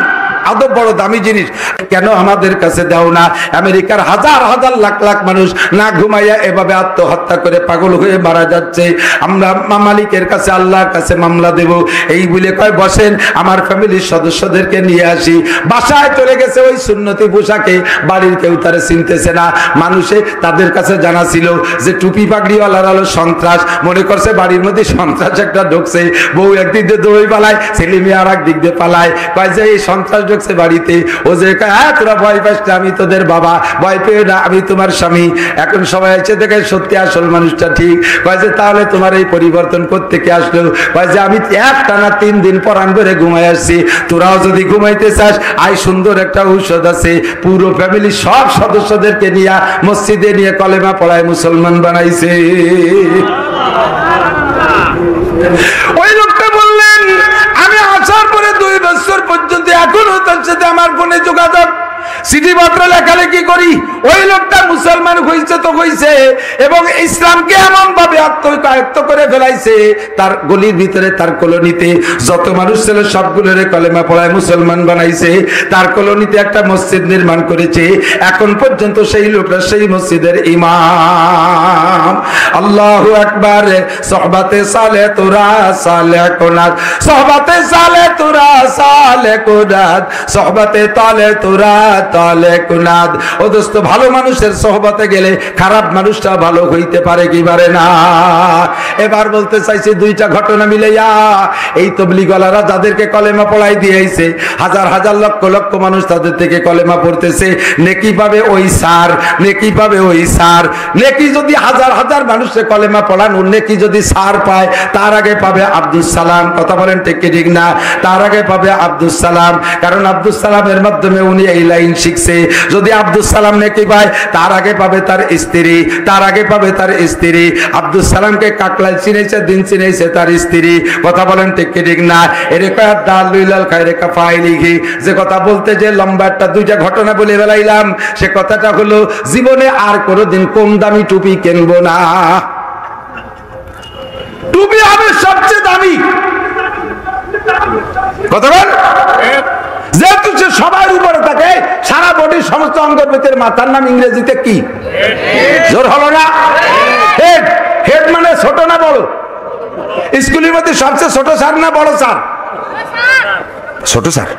Speaker 1: আদব বড় দামি জিনিস। কেন আমাদের কাছে দাও না? আমেরিকার হাজার হাজার লাখ লাখ মানুষ না ঘুমাইয়া এভাবে আত্মহত্যা করে পাগল হয়ে মারা যাচ্ছে। আমরা মালিকের কাছে, আল্লাহর কাছে মামলা দেব, এই বলে কয় বসেন, আমার ফ্যামিলির সদস্যদেরকে নিয়ে আসি। বাসায় চলে গেছে ওই সুন্নতি পোশাকে, বাড়ির কেউ তারা চিনতেছে না। মানুষে তাদের কাছে জানা ছিল যে টুপি পাগড়িওয়ালার হলো সন্ত্রাস, মনে করছে বাড়ির মধ্যে সন্ত্রাস একটা ঢুকছে। বউ একদিক দিয়ে দৌড়ে পালায়, ছেলে মেয়ে আর একদিক দিয়ে পালায়, কয় যে এই সন্ত্রাস বাড়িতে। ও যে হ্যাঁ তোরা ভয় পাস না, আমি তোদের বাবা, ভয় পেও না, আমি তোমার স্বামী। এখন সবাই এসে দেখে সত্যি আসল মানুষটা ঠিক। কয় যে তাহলে তোমার এই পরিবর্তন করতে কে আসলো? কয় যে আমি একটানা 3 দিন পরান করে ঘুমাই আসছি, তোরাও যদি ঘুমাইতে চাস আই সুন্দর একটা ঔষধ আছে, পুরো ফ্যামিলি সব সদস্যদেরকে নিয়ে মসজিদে নিয়ে কলেমা পড়ায় মুসলমান বানাইছে। ওই লোকটা বললেন আমি আসার পরে 2 বছর পর্যন্ত এখনো তার সাথে আমার ফোনে যোগাযোগ, চিঠিপত্র লেখালেখি করি। ওই লোকটা মুসলমান হয়েছে তো হয়েছে, এবং ইসলামকে এমন ভাবে আত্মকায়ত্ত করে ফেলাইছে, তার গলির ভিতরে তার কলোনিতে যত মানুষ ছিল সবগুলোরে কলেমা পড়ায় মুসলমান বানাইছে। তার কলোনিতে একটা মসজিদ নির্মাণ করেছে, এখন পর্যন্ত সেই লোকটা সেই মসজিদের ইমাম। আল্লাহু আকবার। সোহবাতে সালে তোরা সালে কোনাত, সোহবাতে সালে তোরা সালে কোনাত, সোহবাতে তালে তোরা তালে কুনাদ। ও দোস্ত, ভালো মানুষের সোহবতে গেলে খারাপ মানুষটা ভালো হইতে পারে কি পারে না? এবার বলতে চাইছি 2টা ঘটনা মিলাইয়া, এই তবলিগওয়ালারা যাদেরকে কলেমা পড়াই দিয়েছে, হাজার হাজার লক্ষ লক্ষ মানুষ তাদের থেকে কলেমা পড়তেছে, নেকি পাবে ওই স্যার, নেকি পাবে ওই স্যার। নেকি যদি হাজার হাজার মানুষকে কলেমা পড়ান, নেকি যদি স্যার পায়, তার আগে পাবে আব্দুল সালাম। কথা বলেন ঠিক কি ঠিক না? তার আগে পাবে আব্দুল সালাম, কারণ আব্দুল সালামের মাধ্যমে উনি এই লাইন শিখছে। যদি আব্দুল সালাম নেকি পায়, তার আগে পাবে তার স্ত্রী, তার আগে পাবে তার স্ত্রী। আব্দুল সালামকে কাকলাই চিনেছে, দিন চিনেছে তার স্ত্রী। কথা বলেন ঠিক কি ঠিক না? এরেকা দালুইলাল খায়রেকা ফাইলিহি, যে কথা বলতে যে লম্বা একটা 2টা ঘটনা বলে বেলাইলাম, সে কথাটা হলো জীবনে আর কোনোদিন কম দামি টুপি কিনবো না। টুপি হবে সবচেয়ে দামি। কথা বল, যেহেতু সে সবার উপরে থাকে, সারা বডির সমস্ত অঙ্গের ভিতরে, মাথার নাম ইংরেজিতে কি? জোর হলো না? হেড। হেড মানে ছোট না বড়? স্কুলের মধ্যে সবচেয়ে ছোট স্যার না বড় স্যার? ছোট স্যার।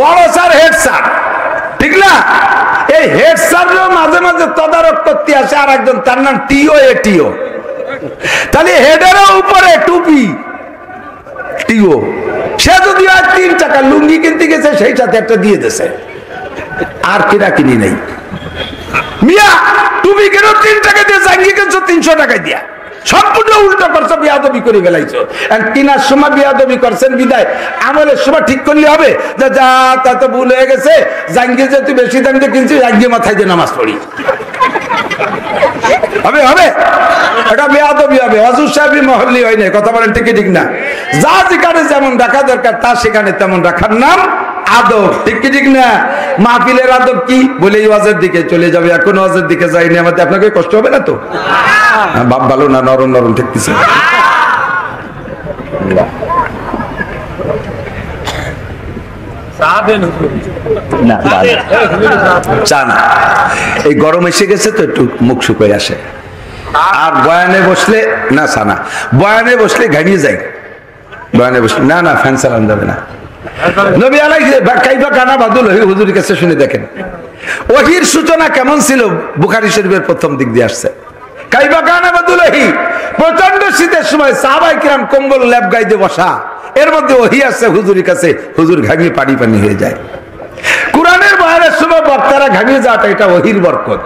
Speaker 1: বড় স্যার হেড স্যার। ঠিক না? এই হেড স্যারও মাঝে মাঝে তদারক করতে আসে আর একজন, তার নাম টিও এটিও। তাহলে হেডেরও উপরে টুপি টিও, সে যদি আর 3 টাকা লুঙ্গি কিনতে গেছে সেই সাথে একটা দিয়ে দিয়েছে, আর কিনা কিনি নাই। মিয়া তুমি কেন 3 টাকা দিয়ে জাঙ্গি কিনছো 300 টাকায় দিয়া? সম্পূর্ণ উল্টো করছো, বিয়াদবি করে ফেলাইছো। কিনার সময় বিয়াদবি করছেন বিদায়, আমলের সময় ঠিক করলে হবে যে যা তা তো ভুল হয়ে গেছে, জাঙ্গি যে তুই বেশি দাম দিয়ে কিনছিস, জাঙ্গি মাথায় দিয়ে নামাজ পড়ি। হবে হবে এটা বেয়াদবি হবে, হুজুর সাহেব মহল্লি হয় না। কথা বলেন ঠিক ঠিক না? যা যেখানে যেমন রাখা দরকার তা সেখানে তেমন রাখার নাম আদব, ঠিক কি ঠিক না? মাহফিলের আদব কি বলে ওয়াজের দিকে চলে যাবে, এখন ওয়াজের দিকে যাইনি, আমাদের আপনাকে কষ্ট হবে না তো? বাপ ভালো না, নরম নরম ঠেকতেছে চা না, এই গরম এসে গেছে তো একটু মুখ শুকিয়ে আসে। আর বয়ানে বসলে না সানা, বয়ানে বসলে ঘামিয়ে যায়, বয়ানে বসলে না না ফ্যান চালানো যাবে না। নবী আলাইহিস কাইফা কানা বাদুল হুজুরের কাছে শুনে দেখেন ওহীর সূচনা কেমন ছিল। বুখারী শরীফের প্রথম দিক দিয়ে আসছে, কাইফা কানা বাদুল ওহী, প্রচন্ড শীতের সময় সাহাবায়ে কিরাম কম্বল লেপ গায়ে দিয়ে বসা, এর মধ্যে ওহী আসছে হুজুরের কাছে, হুজুর ঘামিয়ে পানি পানি হয়ে যায়। কোরআনের বয়ানের সময় বক্তারা ঘামিয়ে যাওয়াটা এটা ওহীর বরকত।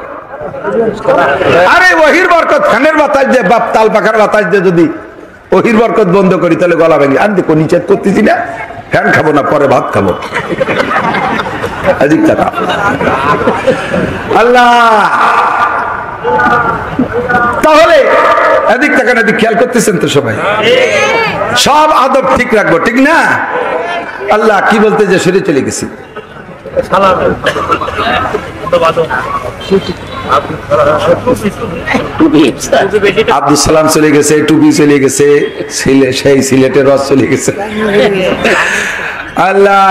Speaker 1: আরে ওহীর বরকত ফ্যানের বাতাস দিয়ে, বাপ তাল পাখার বাতাস দিয়ে যদি ওহীর বরকত বন্ধ করি তাহলে গলা ভেঙে। আর দেখো নিচে করতেছি না, ফ্যান খাবো না, পরে ভাত খাবো। আল্লাহ, তাহলে এদিক তাকান, এদিক খেয়াল করতেছেন তো সবাই? সব আদব ঠিক রাখবো, ঠিক না? আল্লাহ কি বলতে যে সরে চলে গেছি। আব্দুল সালাম চলে গেছে, টুপি চলে গেছে, সেই সিলেটের রস চলে গেছে। আল্লাহ,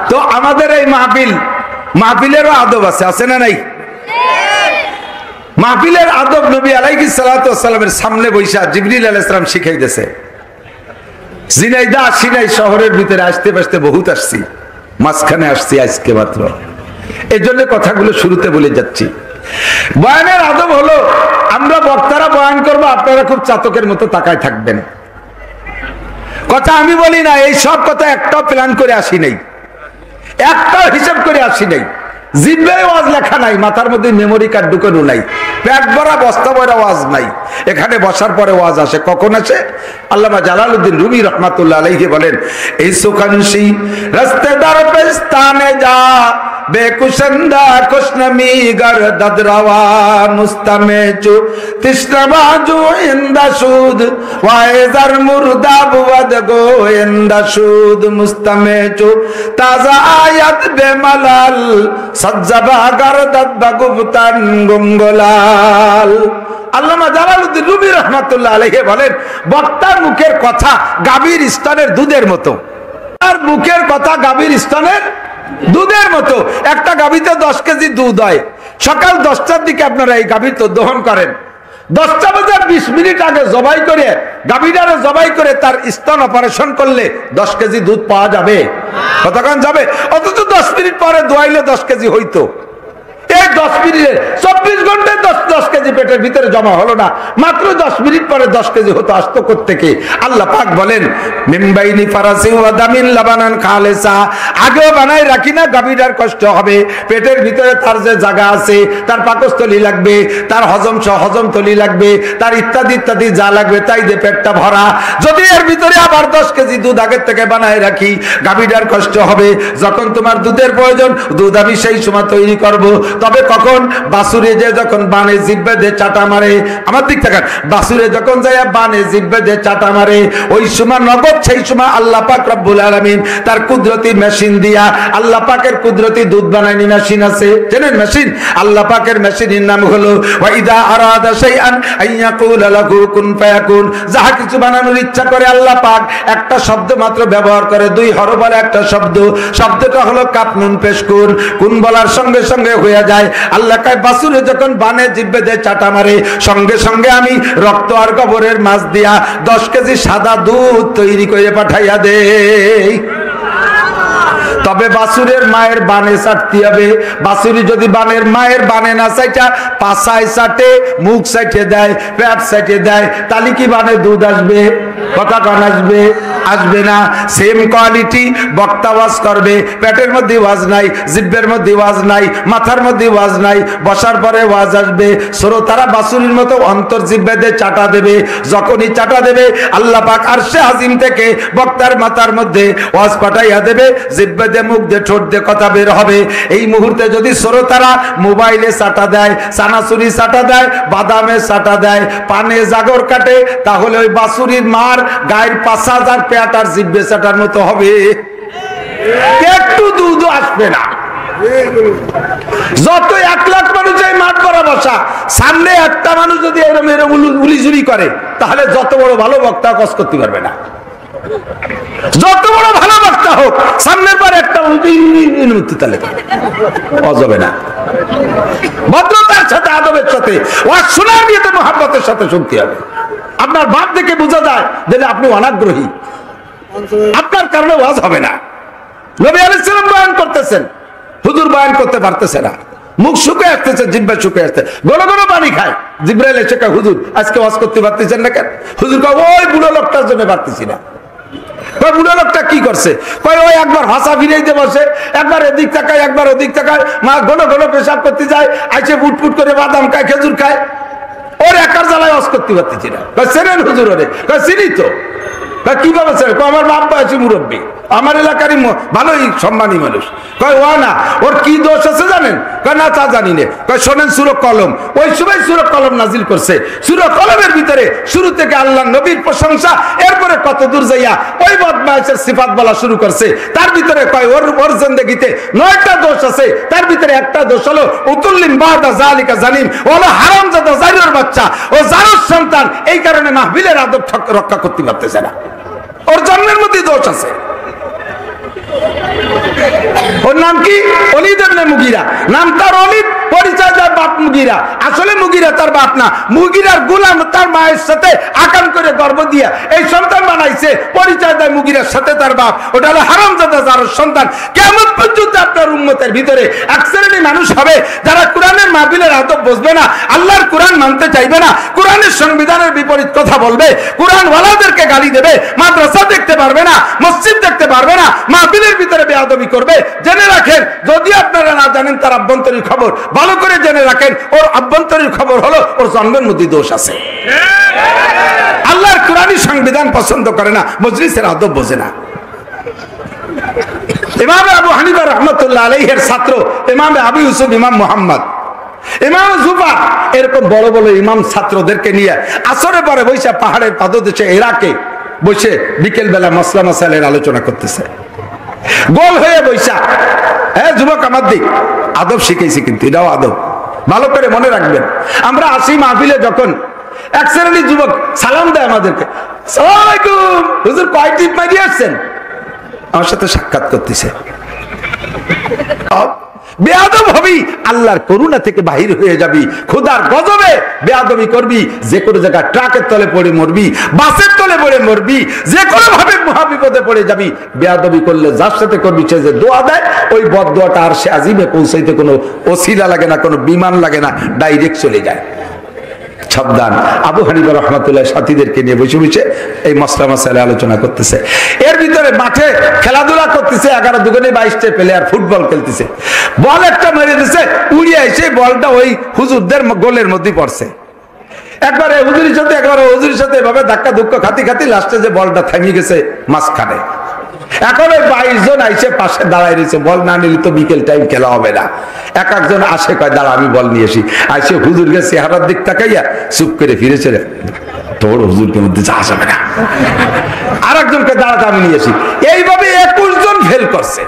Speaker 1: তো আমাদের এই মাহফিল, মাহফিলেরও আদব আছে, আছে না নাই? মাহফিলের আদব নবী আলাইহিস সালাতু ওয়াস সালামের সামনে বৈশা জিবরিল আলাইহিস সালাম শিখাই দিয়েছে। ঝিনাইদহ সিনাই শহরের ভিতরে আসতে বসতে বহুত আসছি, মাঝখানে আসছি আজকে মাত্র, এই জন্য কথাগুলো শুরুতে বলে যাচ্ছি। বয়ানের আদব হলো, আমরা বক্তারা বয়ান করবো, আপনারা খুব চাতকের মতো তাকায় থাকবেন। কথা আমি বলি না, এই সব কথা একটাও প্ল্যান করে আসি নাই, একটাও হিসাব করে আসি নাই। জিহ্বায় ওয়াজ লেখা নাই, মাথার মধ্যে মেমোরি কার্ড ঢুকানো নাই, পেট ভরা বস্তা ভরা ওয়াজ নাই। এখানে বসার পরে ওয়াজ আসে, কখন আসে? আল্লামা জালালউদ্দিন রুমি রহমাতুল্লাহ আলাইহি বলেন, এই সুকানশি রাস্তেদার পেস্তানে যা বেকুশন্দা কুশনমি গরদদ রওয়া মুস্তামে চু তিশরাবাজু ইনদা সুদ ওয়াইজার মুরদা বুদ গো ইনদা সুদ মুস্তামে চু তাজা আয়াত বেমালাল সজ্জাবা গরদদ বাগুবতান গুঙ্গলাল। আল্লামা জালালউদ্দিন রুমি রহমাতুল্লাহ আলাইহি বলেন, বক্তার মুখের কথা গাভীর স্তনের দুধের মতো, আর মুখের কথা গাভীর স্তনের দুধের মতো। একটা গাভীতে 10 কেজি দুধ হয়, সকাল 10টার দিকে আপনারা এই গাভীর তো দহন করেন, 10টা বাজে 20 মিনিট আগে জবাই করে, গাভীটারে জবাই করে তার স্তন অপারেশন করলে 10 কেজি দুধ পাওয়া যাবে? কতক্ষণ যাবে? অথচ 10 মিনিট পরে দোয়াইলে 10 কেজি হইতো। এই 10 মিনিটে 24 ঘন্টায় 10 কেজি পেটের ভিতরে জমা হলো না, মাত্র 10 মিনিট পরে 10 কেজি হতো। আসতো কোত্থেকে? আল্লাহ পাক বলেন, মিনবাইনি ফারাসি ওয়া দামিন লাবানান খালিসা, আগেও বানাই রাখি না, গাভীটার কষ্ট হবে, পেটের ভিতরে তার যে জায়গা আছে, তার পাকস্থলী লাগবে, তার হজমতলী লাগবে, তার ইত্যাদি ইত্যাদি যা লাগবে, তাই দিয়ে পেটটা ভরা। যদি এর ভিতরে আবার 10 কেজি দুধ আগের থেকে বানাই রাখি, গাভীটার কষ্ট হবে। যখন তোমার দুধের প্রয়োজন, দুধ আমি সেই সময় তৈরি করব। তবে কখন? বাসুরে যে যখন বানে জিব্বে দিয়ে চাটা মারে, আমার দিক থেকে বাসুরে যখন যায় বানে জিব্বে দিয়ে চাটা মারে, ওই সময় নগদ সেই সময় আল্লাহ পাক রব্বুল আলামিন তার কুদরতি মেশিন দিয়া, আল্লাহ পাকের কুদরতি দুধ বানায়নি মেশিন আছে, জানেন মেশিন? আল্লাহ পাকের মেশিনের নাম হলো ওয়াইদা আরাদা শাইআন আইয়াকুল লাহু কুন ফায়াকুন। যাহা কিছু বানানোর ইচ্ছা করে আল্লাহ পাক একটা শব্দ মাত্র ব্যবহার করে, 2 হরফের একটা শব্দ, শব্দটা হলো কাফ নুন পেশ কুন। কুন বলার সঙ্গে সঙ্গে হয়ে যায়। আল্লাহ কয় বাসুরে যখন বানে জিব্বে দিয়ে চাটা মারে, সঙ্গে সঙ্গে আমি রক্ত আর গোবরের মাছ দিয়া 10 কেজি সাদা দুধ তৈরি করে পাঠাইয়া দেই। তবে বাছুরের মায়ের বানে চাটতে হবে। বাছুরি যদি বানের মায়ের বানে না চাইটা পাছায় চাটে, মুখ চাইটে দেয়, পেট চাইটে দেয়, তাহলে কি বানে দুধ আসবে? কথা কান আসবে? আসবে না। সেম কোয়ালিটি বক্তা ওয়াজ করবে, পেটের মধ্যে ওয়াজ নাই, জিহ্বার মধ্যে ওয়াজ নাই, মাথার মধ্যে ওয়াজ নাই, বসার পরে ওয়াজ আসবে। শ্রোতারা বাছুরির মতো অন্তর জিহ্বাতে চাটা দেবে। যখনই চাটা দেবে আল্লাহ পাক আরশে আজিম থেকে বক্তার মাথার মধ্যে ওয়াজ পাঠাইয়া দেবে, জিহ্বাতে মুখ দিয়ে ঠোঁট দিয়ে কথা বের হবে। এই মুহূর্তে যদি শ্রোতারা মোবাইলে চাটা দেয়, চানাচুরি চাটা দেয়, বাদামে চাটা দেয়, পানে জাগর কাটে, তাহলে ওই বাছুরির মার গায়ের ৫,০০০ পেট আর জিহ্বে চাটার মতো হবে, একটু দুধ আসবে না। যত ১ লাখ মানুষ এই মাঠ করা বসা, সামনে একটা মানুষ যদি এরকম উলিঝুলি করে, তাহলে যত বড় ভালো বক্তা কষ্ট করতে পারবে না। যত বড় ভালো বক্তা হোক, সামনের পর একটা যাবে না। ভদ্রতার সাথে, আদবের সাথে, ওয়াজ শোনার নিয়ে তো মহাব্বতের সাথে শুনতে হবে। আপনার ভাব দেখে বোঝা যায় যে আপনি অনাগ্রহী, আপনার কারণে ওয়াজ হবে না। নবী আলাইহিস সালাম বয়ান করতেছেন, হুজুর বয়ান করতে পারতেছে না, মুখ শুকিয়ে আসতেছে, জিহ্বা শুকিয়ে আসছে, ঘন ঘন পানি খায়। জিবরাইল এসে কয়, হুজুর আজকে ওয়াজ করতে পারতেছেন না কেন? হুজুর কয়, ওই বুড়ো লোকটার জন্য পারতেছি না। কয়, বুড়ো লোকটা কি করছে? কয়, ওই একবার ভাষা ফিরাইতে বসে, একবার এদিক তাকায়, একবার ওদিক তাকায়, মা ঘন ঘন পেশাব করতে যায়, আইসে ফুটফুট করে বাদাম খায়, খেজুর খায়, ওর একার জ্বালায় ওয়াজ করতে পারতেছি না। কয়, চেনেন হুজুর ওরে? কয়, চিনি তো। কিভাবে স্যার? আমার বাপ বয়সী মুরব্বী, আমার এলাকারই ভালোই সম্মানী মানুষ। কয়, ও না, ওর কি দোষ আছে জানেন? কয়, না তা জানি না। কয়, শোনেন সূরা কলম, ওই সময় সূরা কলম নাজিল করছে। সূরা কলমের ভিতরে শুরু থেকে আল্লাহ নবীর প্রশংসা, এরপরে কত দূর যাইয়া ওই বদমাইশের সিফাত বলা শুরু করছে। তার ভিতরে কয়, ওর জিন্দেগিতে 9টা দোষ আছে, তার ভিতরে একটা দোষ হলো উতুল্লিম বাদা যালিকা জানিম, হলো হারামজাদা জারির বাচ্চা, ও জারুর সন্তান। এই কারণে মাহফিলের আদব রক্ষা করতে পারতেছে না, ওর জন্মের মধ্যে দোষ আছে। ওর নাম কি? ওলীদ ইবনে মুগীরা। নাম তার ওলীদ, পরিচয় তার বাপ মুগীরা। আসলে মুগীরা তার বাপ না, মুগীরার গোলাম তার মায়ের সাথে আকাম করে গর্ভ দিয়া এই সন্তান বানাইছে, পরিচয় দেয় মুগীরার সাথে তার বাপ। ওটা হলো হারামজাদা জারুর সন্তান। কিয়ামত পর্যন্ত আপনার উম্মতের ভিতরে এক শ্রেণীর মানুষ হবে যারা কোরআনের মাহফিলের আদব বুঝবে না, আল্লাহর কোরআন মানতে চাইবে না, কোরআনের সংবিধানের বিপরীত কথা বলবে, কোরআন ওয়ালাদেরকে গালি দেবে, মাদ্রাসা দেখতে পারবে না, মসজিদ দেখতে পারবে না, মাহফিলের ভিতরে বেয়াদবি করবে। জেনে রাখেন, যদি আপনারা না জানেন তার আভ্যন্তরীণ খবর, ভালো করে জেনে রাখেন, ওর আভ্যন্তরীণ খবর হলো ওর জন্মের মধ্যে দোষ আছে। আল্লাহর কোরআনী সংবিধান পছন্দ করে না, মজলিসের আদব বোঝে না। ইমাম আবু হানিফা রাহমাতুল্লাহ আলাইহির ছাত্র ইমাম আবু ইউসুফ ইমাম মুহাম্মদ, ইমাম জুফা, এরকম বড় বড় ইমাম ছাত্রদেরকে নিয়ে আসরে পরে বৈশা পাহাড়ের পাদদেশে ইরাকে বসে বিকেল বেলা মাসলা মাসাইলের আলোচনা করতেছে। গোল হয়ে বৈশা, হ্যাঁ যুবক আমার দিক, আদব শিখেছি, কিন্তু এটাও আদব, ভালো করে মনে রাখবেন। আমরা আসি মাহফিলে, যখন এক শ্রেণীর যুবক সালাম দেয় আমাদেরকে, আসসালামু আলাইকুম হুজুর, কয় টিপ মারিয়ে আসছেন, আমার সাথে সাক্ষাৎ করতেছে। বেয়াদব হবি, আল্লাহর করুণা থেকে বাহির হয়ে যাবি, খোদার গজবে বেয়াদবি করবি, যে কোনো জায়গায় ট্রাকের তলে পড়ে মরবি, বাসের তলে পড়ে মরবি, যে কোনো ভাবে মহাবিপদে পড়ে যাবি। বেয়াদবি করলে যার সাথে করবি সে যে দোয়া দেয়, ওই বদদোয়াটা আর সে আজিমে পৌঁছাইতে কোনো ওসিলা লাগে না, কোনো বিমান লাগে না, ডাইরেক্ট চলে যায়। সাবধান। আবু হানিফা রাহমাতুল্লাহ সাথীদেরকে নিয়ে বসে বসে এই মাসলা মাসাইলে আলোচনা করতেছে। এর ভিতরে মাঠে খেলাধুলা করতেছে, 11 দুগুণে 22টা প্লেয়ার ফুটবল খেলতেছে। বল একটা মেরে দিছে, উড়িয়ে এসে বলটা ওই হুজুরদের গোলের মধ্যে পড়ছে। একবারে হুজুরের সাথে, একবারে হুজুরের সাথে এভাবে ধাক্কা ধুক্কা খাতি খাতি লাস্টে যে বলটা থেমে গেছে মাঝখানে। এখন ওই 22 জন আইসে পাশে দাঁড়ায় রয়েছে, বল না নিলে তো বিকেল টাইম খেলা হবে না। এক একজন আসে, কয় দাঁড়া আমি বল নিয়ে আসি। আইসে হুজুরকে চেহারার দিক তাকাইয়া চুপ করে ফিরেছে, তোর হুজুরকে মধ্যে যাওয়া যাবে না। আর একজনকে দাঁড়াতে আমি নিয়ে আসি। এইভাবে 21 জন ফেল করছে।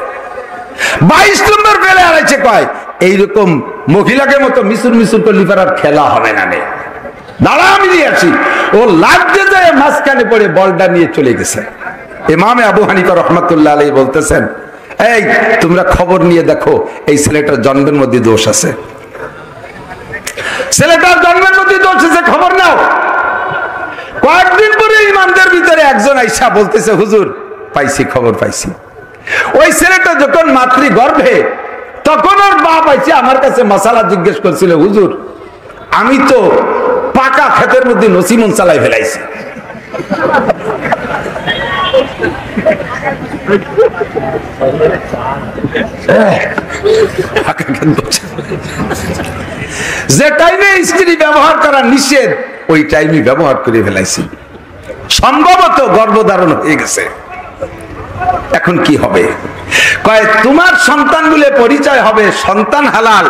Speaker 1: 22 নম্বর ফেলে আড়াইছে, কয় এইরকম মহিলাকে মতো মিশুর মিশুর করলি আর খেলা হবে না, দাঁড়া আমি নিয়ে আসি। ও লাগতে যায় মাঝখানে পড়ে বলটা নিয়ে চলে গেছে। ইমামে আবু হানিফা রাহমাতুল্লাহ আলাইহি বলতেছেন, এই তোমরা খবর নিয়ে দেখো, এই ছেলেটার জন্মের মধ্যে দোষ আছে, ছেলেটার জন্মের মধ্যে দোষ আছে, খবর নাও। কয়েকদিন পরে ইমামদের ভিতরে একজন আইসা বলতেছে, হুজুর পাইছি, খবর পাইছি। ওই ছেলেটা যখন মাতৃ গর্ভে, তখন ওর বাপ আইছে আমার কাছে মশালা জিজ্ঞেস করছিল, হুজুর আমি তো পাকা ক্ষেতের মধ্যে নসিমন চালাই ফেলাইছি। যে টাইমে স্ত্রী ব্যবহার করা নিষেধ, ওই টাইমে ব্যবহার করে ফেলাইছি, সম্ভবত গর্ভধারণ হয়ে গেছে। এখন কি হবে? কয় তোমার সন্তানগুলো পরিচয় হবে সন্তান হালাল,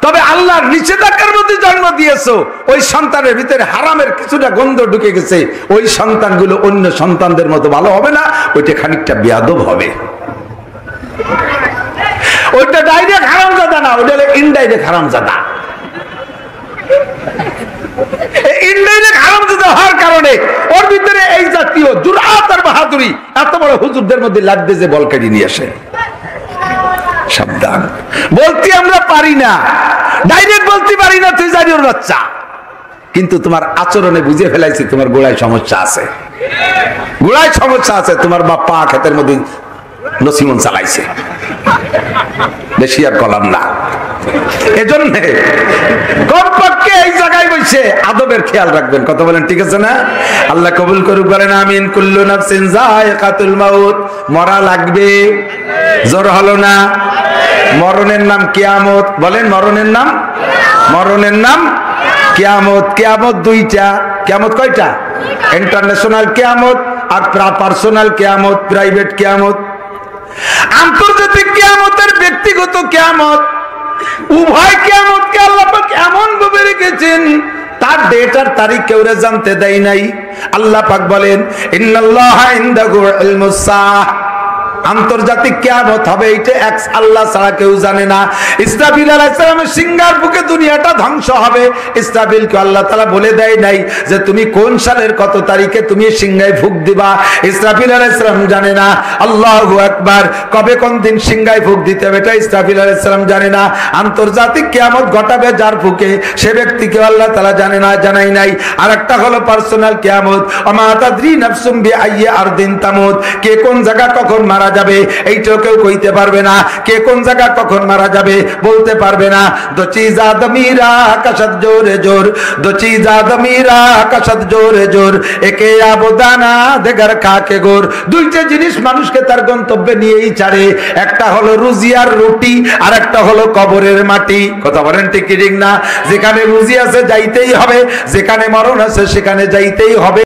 Speaker 1: তবে আল্লাহর নিষেধাজ্ঞার মধ্যে জন্ম দিয়েছো, ওই সন্তানের ভিতরে হারামের কিছুটা গন্ধ ঢুকে গেছে, ওই সন্তানগুলো অন্য সন্তানদের মতো ভালো হবে না, ওইটা খানিকটা বেয়াদব হবে। ওইটা ডাইরেক্ট হারামজাদা না, ওইটা হলো ইনডাইরেক্ট হারামজাদা। ইনডাইরেক্ট হারামজাদা হওয়ার কারণে ওর ভিতরে এই জাতীয় জুরআত আর বাহাদুরি এত বড় হুজুরদের মধ্যে লাগবে যে বল কেটে নিয়ে আসে। সাবধান, বলতে আমরা পারি না, ডাইরেক্ট বলতে পারি না তুই জানির বাচ্চা, কিন্তু তোমার আচরণে বুঝে ফেলাইছি তোমার গোড়ায় সমস্যা আছে, গোড়ায় সমস্যা আছে। তোমার বাপ্পা ক্ষেতের মধ্যে নসিমন চালাইছে, বেশি আর কলাম না। এজন্য কমপক্ষে এই জায়গায় বসে আদবের খেয়াল রাখবেন। কথা বলেন ঠিক আছে না? আল্লাহ কবুল করুক, বলেন আমিন। কুল্লু নাফসিন যায়কাতুল মাউত, মরা লাগবে। জোর হলো না? মরণের নাম কিয়ামত। বলেন মরণের নাম, মরণের নাম কিয়ামত। কিয়ামত দুইটা। কিয়ামত কয়টা? ইন্টারন্যাশনাল কিয়ামত আর পার্সোনাল কিয়ামত, প্রাইভেট কিয়ামত। আন্তর্জাতিক কিয়ামতের ব্যক্তিগত কিয়ামত, উভয় কিয়ামতকে আল্লাহ পাক এমন ভাবে রেখেছেন তার ডেট আর তারিখ কেউ জানতে দেয় নাই। আল্লাহ পাক বলেন ইন্নাল্লাহা ইনদাহু ইলমুস সাআহ, আন্তর্জাতিক কিয়ামত হবে, এটা এক আল্লাহ ছাড়া কেউ জানে না। ইসরাফিল আলাইহিস সালামের সিংহার বুকে দুনিয়াটা ধ্বংস হবে, ইসরাফিলকে আল্লাহ তাআলা বলে দেয় নাই যে তুমি কোন সালের কত তারিখে তুমি সিংহায় ফুঁক দিবা, ইসরাফিল আলাইহিস সালাম জানে না। আল্লাহু আকবার, কবে কোন দিন সিংহায় ফুঁক দিতে হবে এটা ইসরাফিল আলাইহিস সালাম জানে না। আন্তর্জাতিক কিয়ামত ঘটাবে যার ফুঁকে, সে ব্যক্তিকে আল্লাহ তাআলা জানে না, জানাই নাই। আরেকটা হলো পার্সোনাল কিয়ামত, ওমা তাদরি নাফসুম বিআইয়ি আরদিন তামুত, কে কোন জায়গা কখন মারা যাবে এইটাও কেউ কইতে পারবে না, কে কোন জায়গা কখন মারা যাবে বলতে পারবে না। দো চিজ আদমিরা কাশাত জোরে জোর, দো চিজ আদমিরা কাশাত জোরে জোর, একে আবদানা দেগার খাকে গোর। দুইটা জিনিস মানুষকে তার গন্তব্যে নিয়েই ছাড়ে, একটা হলো রুজি আর রুটি, আর একটা হলো কবরের মাটি। কথা বলেন ঠিক কি ঠিক না? যেখানে রুজি আছে যাইতেই হবে, যেখানে মরণ আছে সেখানে যাইতেই হবে।